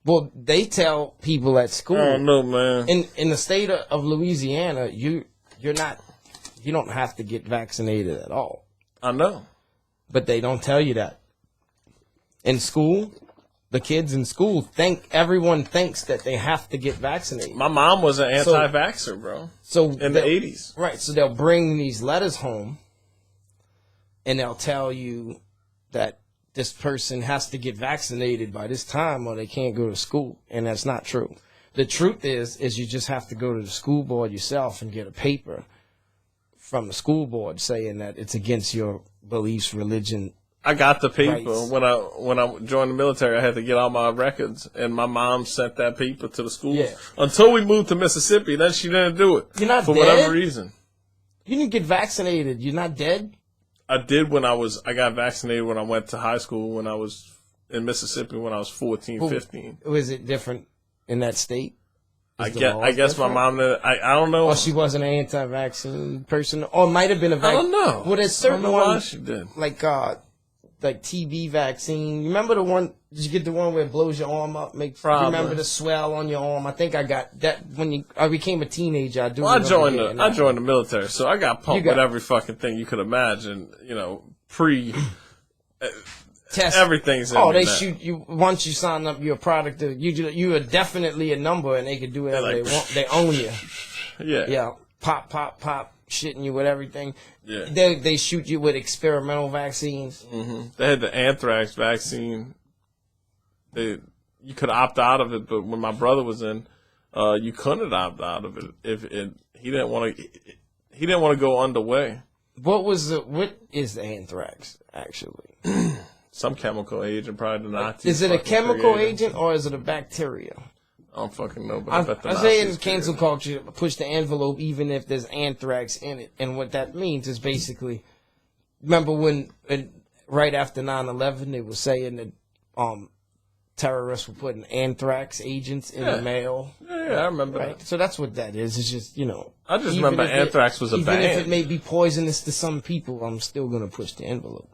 Well, they tell people at school. I don't know, man. In the state of Louisiana, you're not... You don't have to get vaccinated at all. I know. But they don't tell you that. In school, the kids in school everyone thinks that they have to get vaccinated. My mom was an anti-vaxxer, bro. So in the 80s. Right. So they'll bring these letters home and they'll tell you that this person has to get vaccinated by this time or they can't go to school. And that's not true. The truth is you just have to go to the school board yourself and get a paper from the school board saying that it's against your beliefs, religion. I got the paper rights. when I joined the military. I had to get all my records, and my mom sent that paper to the school. Yeah. Until we moved to Mississippi, then she didn't do it. You're not for dead? whatever reason. You didn't get vaccinated. You're not dead. I did I got vaccinated when I went to high school when I was in Mississippi when I was 14, 15. Was it different in that state? I guess my mom. I don't know. Or she wasn't an anti-vaccine person, or might have been a vaccine. I don't know. Well, there's certain I don't know why ones she did. like TB vaccine. You remember the one? Did you get the one where it blows your arm up? You remember the swell on your arm? I think I got that when I became a teenager. I joined the military, so I got pumped with every fucking thing you could imagine. Pre. Test. Everything's in they that. shoot you once you sign up. You're a product of you are definitely a number, and they can do whatever they want. They own you. Yeah. Pop, shitting you with everything. Yeah. They shoot you with experimental vaccines. Mm-hmm. They had the anthrax vaccine. You could opt out of it, but when my brother was in, you couldn't opt out of it he didn't want to. He didn't want to go underway. What is the anthrax actually? Some chemical agent, probably the Nazis. Is it a chemical created. agent or is it a bacteria? I don't fucking know, but I bet the I say in Nazis cancel created. culture, push the envelope even if there's anthrax in it. And what that means is basically, remember when right after 9/11 they were saying that terrorists were putting anthrax agents in the mail. Yeah, I remember Right? that. So that's what that is. It's just, I just even remember if anthrax was a even if it band. may be poisonous to some people, I'm still gonna push the envelope.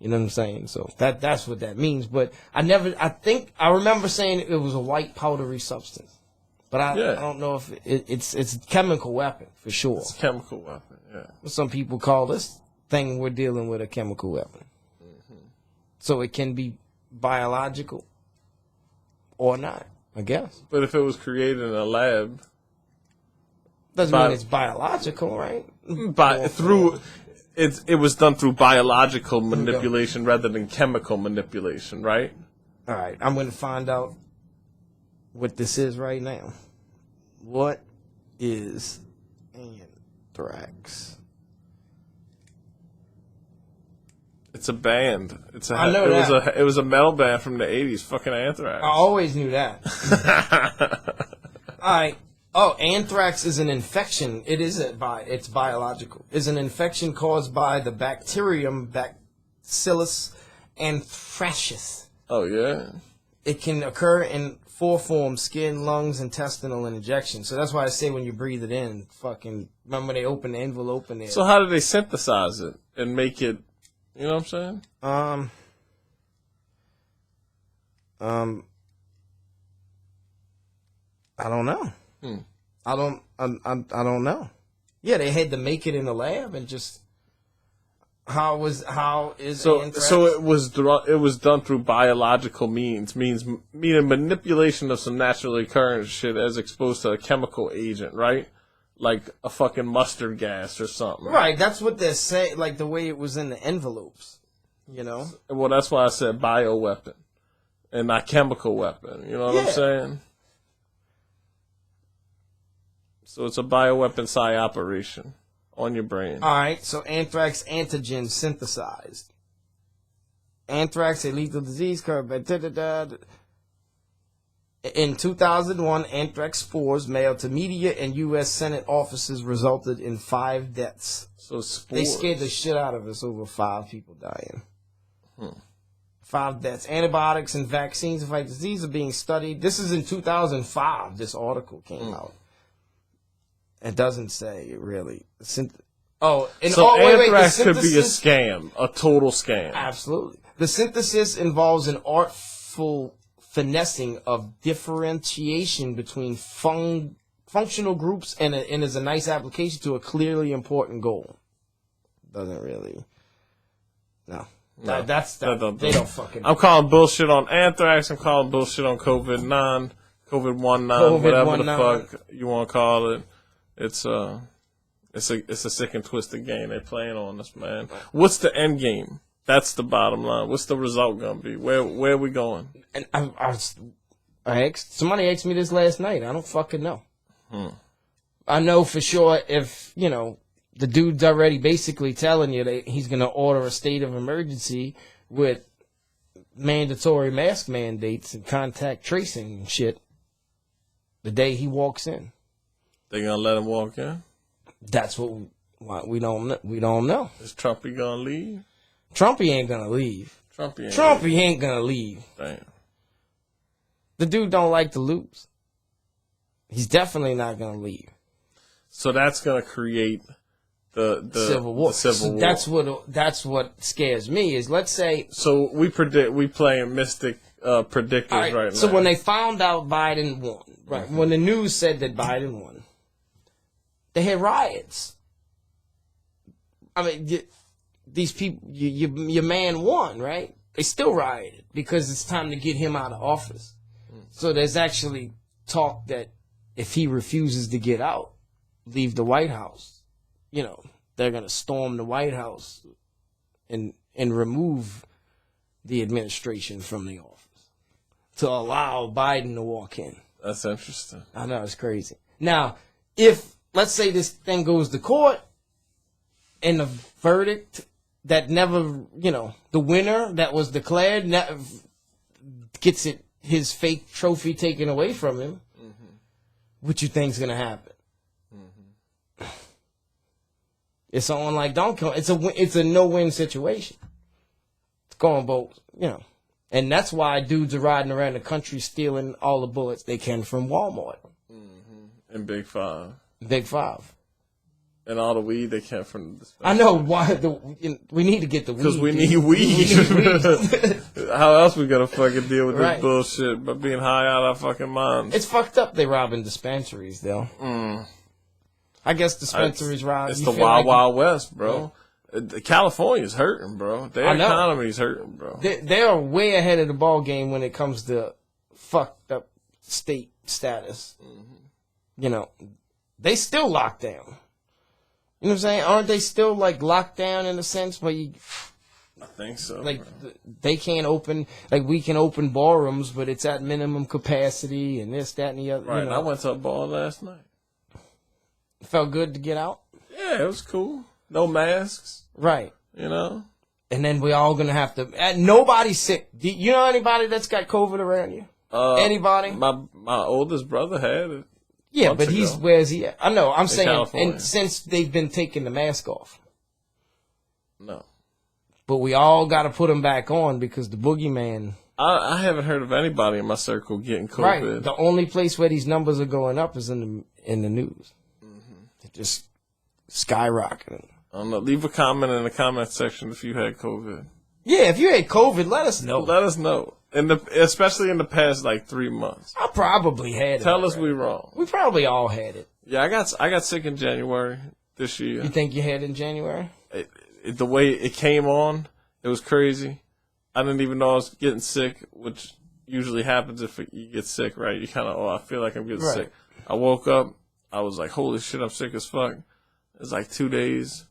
You know what I'm saying? So that's what that means. But I remember saying it was a white powdery substance. But I don't know if it's a chemical weapon for sure. It's a chemical weapon, yeah. Some people call this thing we're dealing with a chemical weapon. Mm-hmm. So it can be biological or not, I guess. But if it was created in a lab, Doesn't mean it's biological, right? it was done through biological manipulation rather than chemical manipulation, right? All right, I'm going to find out what this is right now. What is anthrax? It's a band. I know that. It was a metal band from the 80s, fucking Anthrax. I always knew that. All right. Oh, anthrax is an infection. It's biological. It's an infection caused by the bacterium Bacillus anthracis. Oh, yeah? It can occur in 4 forms: skin, lungs, intestinal, and injection. So that's why I say when you breathe it in, remember when they open the envelope and So how do they synthesize it and make it, you know what I'm saying? I don't know. I don't know. Yeah, they had to make it in the lab and just how is anthrax? So it was done through biological meaning manipulation of some naturally occurring shit as exposed to a chemical agent, right? Like a fucking mustard gas or something. Right, that's what they're saying, like the way it was in the envelopes, you know? Well, that's why I said bioweapon and not chemical weapon. You know what I'm saying? So it's a bioweapon psi operation on your brain. All right, so anthrax antigen synthesized. Anthrax, a lethal disease caused by In 2001, anthrax spores mailed to media and U.S. Senate offices resulted in 5 deaths. So spores. They scared the shit out of us over 5 people dying. 5 deaths. Antibiotics and vaccines to fight disease are being studied. This is in 2005. This article came out. It doesn't say really. Anthrax could be a scam, a total scam. Absolutely. The synthesis involves an artful finessing of differentiation between functional groups and is a nice application to a clearly important goal. Doesn't really. No. They don't fucking. I'm calling bullshit on anthrax. I'm calling bullshit on COVID-19, whatever the fuck you want to call it. It's a sick and twisted game they playing on us, man. What's the end game? That's the bottom line. What's the result gonna be? Where are we going? And somebody asked me this last night. I don't fucking know. I know for sure if the dude's already basically telling you that he's gonna order a state of emergency with mandatory mask mandates and contact tracing and shit the day he walks in. They gonna let him walk in? That's what we don't know. Is Trumpy gonna leave? Trumpy ain't gonna leave. Trumpy ain't gonna leave. Damn. The dude don't like to lose. He's definitely not gonna leave. So that's gonna create the Civil War. The Civil War. That's what scares me is, let's say. So we playing mystic predictors right now. So when they found out Biden won, right? When the news said that Biden won, they had riots. I mean, these people, your man won, right? They still rioted because it's time to get him out of office. So there's actually talk that if he refuses to get out, leave the White House, they're going to storm the White House and remove the administration from the office to allow Biden to walk in. That's interesting. I know, it's crazy. Now, if, let's say this thing goes to court and the verdict that never, the winner that was declared gets his fake trophy taken away from him, what you think's gonna happen? It's someone like Donkey Kong. It's a no-win situation. It's going both, and that's why dudes are riding around the country stealing all the bullets they can from Walmart. And Big Five. Big Five. And all the weed they can from the I know why we need to get the weed. Because we need weed. How else we gonna fucking deal with this bullshit by being high out of our fucking minds? It's fucked up they robbing dispensaries though. I guess dispensaries rob. It's the Wild Wild West, bro. California's hurting, bro. Their economy's hurting, bro. They're way ahead of the ball game when it comes to fucked up state status. They still locked down. You know what I'm saying? Aren't they still like locked down in a sense? But I think so. Like they can't open. Like we can open ballrooms, but it's at minimum capacity and this, that, and the other. Right. I went to a ball last night. Felt good to get out. Yeah, it was cool. No masks. Right. And then we all gonna have to. Nobody's sick. Do you know anybody that's got COVID around you? Anybody? My oldest brother had it. Yeah, but where's he at? I know, I'm saying, California. and since they've been taking the mask off. No. But we all got to put him back on because the boogeyman. I haven't heard of anybody in my circle getting COVID. Right. The only place where these numbers are going up is in the news. They're just skyrocketing. I don't know. Leave a comment in the comment section if you had COVID. Yeah, if you had COVID, let us know. Let us know. Especially in the past 3 months. I probably had it. Tell us we wrong. We probably all had it. Yeah, I got sick in January this year. You think you had it in January? The way it came on, it was crazy. I didn't even know I was getting sick, which usually happens if you get sick, right? You kind of, I feel like I'm getting sick. I woke up, I was like, holy shit, I'm sick as fuck. It was 2 days,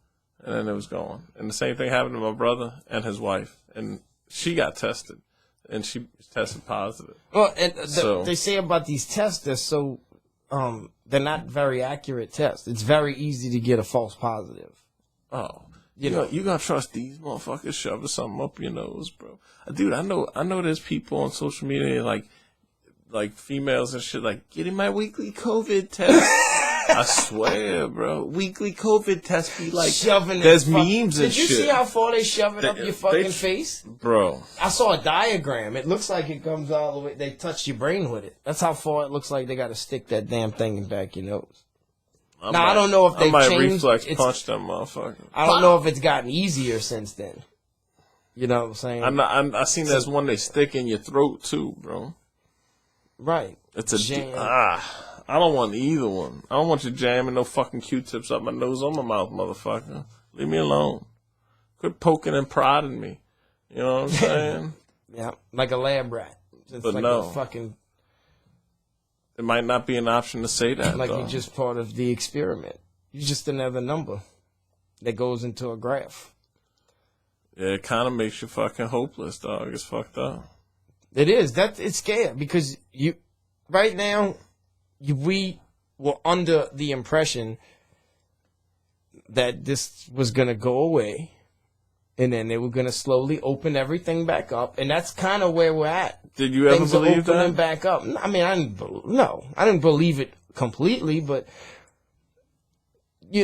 and then it was gone. And the same thing happened to my brother and his wife, and she got tested. And she tested positive. Well, and they say about these tests, they're not very accurate tests. It's very easy to get a false positive. Oh, you gotta trust these motherfuckers shoving something up your nose, bro. Dude, I know there's people on social media like females and shit getting my weekly COVID test. I swear, bro. Weekly COVID test be shoving there's memes and shit. Did you see how far they shove it up your fucking face? Bro. I saw a diagram. It looks like it comes all the way. They touch your brain with it. That's how far it looks like they got to stick that damn thing in back your nose. I don't know if they've changed. I might reflex punch them motherfucker. I don't know if it's gotten easier since then. You know what I'm saying? I seen there's one they stick in your throat too, bro. Right. It's a I don't want either one. I don't want you jamming no fucking Q-tips up my nose or my mouth, motherfucker. Leave me alone. Quit poking and prodding me. You know what I'm saying? Yeah, like a lab rat. It's but like no. A fucking... It might not be an option to say that, like though. You're just part of the experiment. You're just another number that goes into a graph. Yeah, it kind of makes you fucking hopeless, dog. It's fucked up. It is. It's scary because right now... we were under the impression that this was going to go away and then they were going to slowly open everything back up. And that's kind of where we're at. Did you ever believe that? Things are opening back up. I mean, I didn't believe it completely, but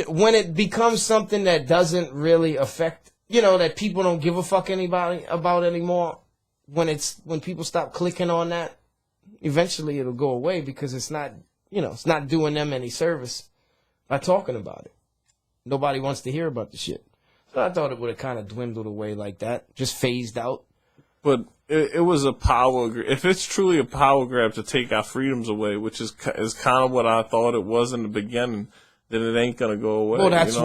when it becomes something that doesn't really affect, that people don't give a fuck anybody about anymore, when people stop clicking on that, eventually it'll go away because it's not doing them any service by talking about it. Nobody wants to hear about the shit. So I thought it would have kind of dwindled away like that, just phased out. But it was a power. If it's truly a power grab to take our freedoms away, which is kind of what I thought it was in the beginning, then it ain't gonna go away. Well, that's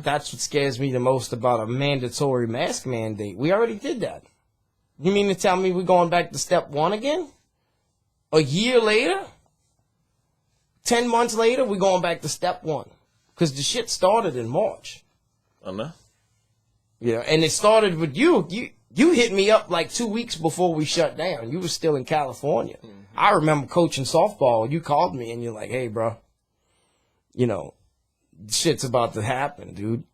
that's what scares me the most about a mandatory mask mandate. We already did that. You mean to tell me we're going back to step one again? A year later? 10 months later, we're going back to step one. Because the shit started in March. I know. And it started with you. You hit me up 2 weeks before we shut down. You were still in California. Mm-hmm. I remember coaching softball. You called me and you're like, hey, bro, shit's about to happen, dude.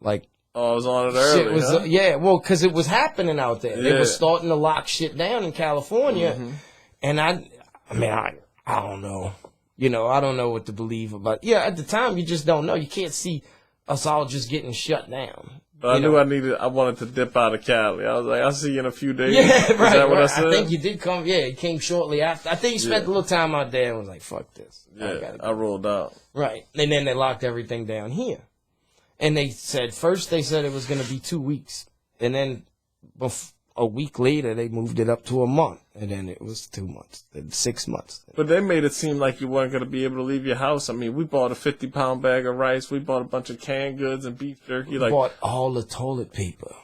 Oh, I was on it early. Shit was, huh? yeah, well, because it was happening out there. They Yeah. were starting to lock shit down in California. And I don't know. You know, I don't know what to believe about. Yeah, at the time, you just don't know. You can't see us all just getting shut down. But I knew I wanted to dip out of Cali. I was like, I'll see you in a few days. Yeah, Is right. that what right. I said? I think you did come. Yeah, you came shortly after. I think you spent a little time out there and was like, "Fuck this." Yeah, I rolled out. Right, and then they locked everything down here. And they said it was going to be 2 weeks, and then a week later they moved it up to a month, and then it was 2 months, then 6 months. But they made it seem like you weren't going to be able to leave your house. I mean, we bought a 50-pound bag of rice. We bought a bunch of canned goods and beef jerky. We bought all the toilet paper.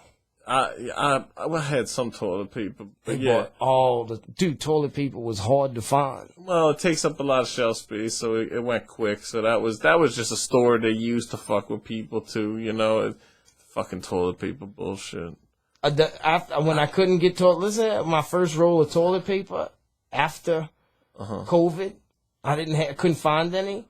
I had some toilet paper. They But yeah. bought toilet paper was hard to find. Well, it takes up a lot of shelf space, so it went quick. So that was just a store they used to fuck with people too. You know, fucking toilet paper bullshit. When I couldn't get listen, my first roll of toilet paper after COVID, I couldn't find any,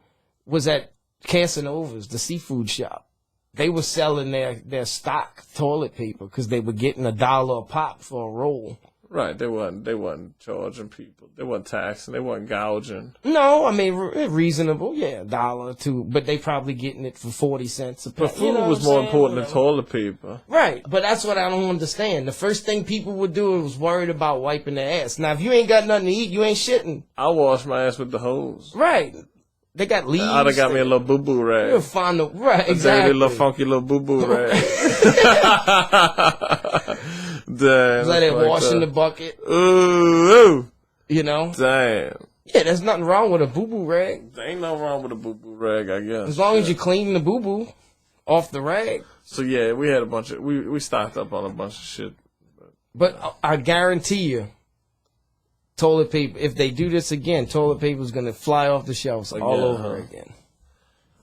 was at Casanova's, the seafood shop. They were selling their stock toilet paper because they were getting $1 a pop for a roll. Right, they wasn't charging people. They wasn't taxing. They wasn't gouging. No, I mean reasonable, yeah, $1 or $2, but they probably getting it for 40 cents a But pack. food was more important than toilet paper. Right, but that's what I don't understand. The first thing people would do was worried about wiping their ass. Now, if you ain't got nothing to eat, you ain't shitting. I wash my ass with the hose. Right. They got leaves. I'd have got me a little boo-boo rag. You'll find the right, exactly. Dirty little funky little boo-boo rag. Damn. Let it wash in the bucket. Ooh. You know? Damn. Yeah, there's nothing wrong with a boo-boo rag. There ain't nothing wrong with a boo-boo rag, I guess. As long as you clean the boo-boo off the rag. So yeah, we had a bunch of, we stocked up on a bunch of shit. But I guarantee you, toilet paper, if they do this again, toilet paper is going to fly off the shelves all over again.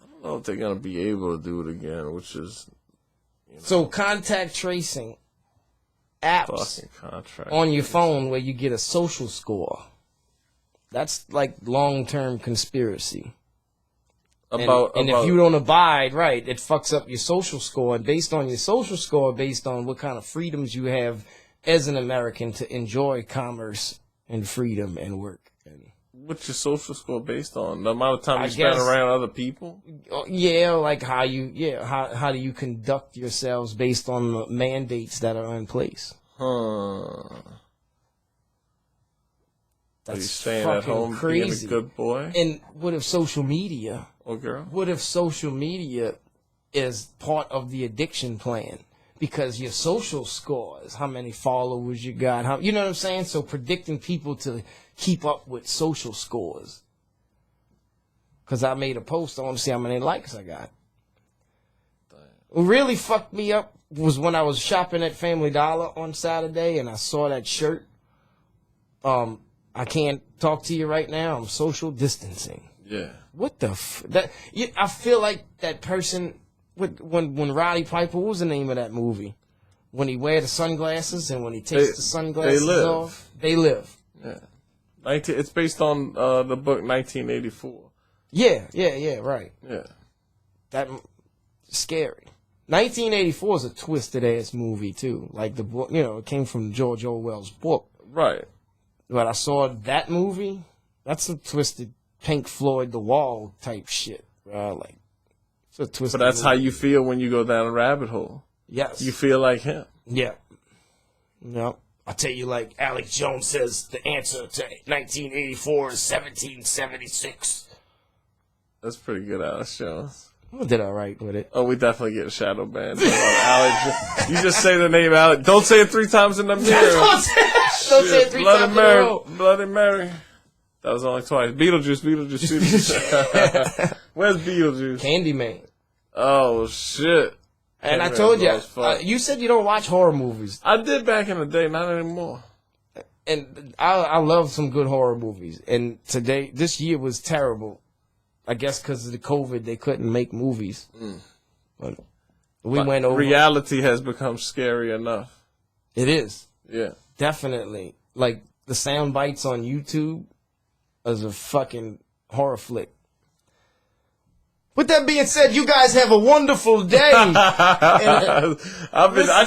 I don't know if they're going to be able to do it again, which is... So contact tracing apps on your phone where you get a social score. That's like long-term conspiracy. And if you don't abide, right, it fucks up your social score. And based on your social score, based on what kind of freedoms you have as an American to enjoy commerce and freedom and work. And what's your social score based on? The amount of time you spend around other people? Yeah, like how do you conduct yourselves based on the mandates that are in place? That's staying at home, crazy. Being a good boy. And what if social media? Oh, girl. What if social media is part of the addiction plan? Because your social score is how many followers you got. You know what I'm saying? So predicting people to keep up with social scores. Because I made a post, I want to see how many likes I got. What really fucked me up was when I was shopping at Family Dollar on Saturday and I saw that shirt. I can't talk to you right now. I'm social distancing. Yeah. What the I feel like that person when Roddy Piper, what was the name of that movie? When he wear the sunglasses and when he takes the sunglasses off, they live. Yeah. It's based on the book 1984. Yeah, right. Yeah. That scary. 1984 is a twisted ass movie too. Like the book, it came from George Orwell's book. Right. But I saw that movie. That's a twisted Pink Floyd The Wall type shit. Like it's a twisted. But that's movie. how you feel when you go down a rabbit hole. Yes. You feel like him. Yeah. No. I'll tell you, like Alex Jones says, the answer to 1984 is 1776. That's pretty good, Alex Jones. I did all right with it. Oh, we definitely get a shadow banned. Alex, you just say the name Alex. Don't say it 3 times in the mirror. Don't say it 3 Bloody times Mary, in a row. Bloody Mary. That was only twice. Beetlejuice. Where's Beetlejuice? Candyman. Oh, shit. And I told you, you said you don't watch horror movies. I did back in the day, not anymore. And I love some good horror movies. And this year was terrible. I guess because of the COVID, they couldn't make movies. But went over. Reality has become scary enough. It is. Yeah. Definitely. Like, the sound bites on YouTube is a fucking horror flick. With that being said, you guys have a wonderful day. I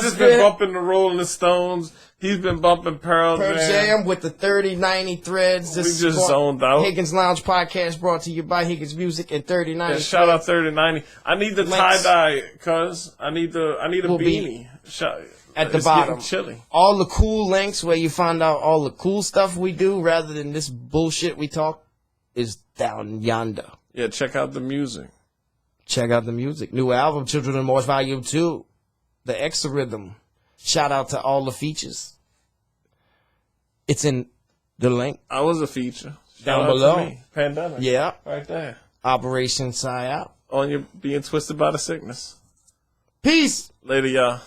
just been bumping the Rolling Stones. He's been bumping Pearl Jam with the 3090 threads. We just zoned out. Higgins Lounge podcast brought to you by Higgins Music and 3090. Yeah, shout out 3090. I need the tie dye, cuz I need a beanie. At the bottom. Chilly. All the cool links where you find out all the cool stuff we do rather than this bullshit we talk is down yonder. Yeah, check out the music. Check out the music. New album, Chvldren and Marsh Volume 2. The ExoRhythm. Shout out to all the features. It's in the link. I was a feature. Down below. Pandemic. Yeah. Right there. Operation Psy Out. On your being twisted by the sickness. Peace. Later, y'all.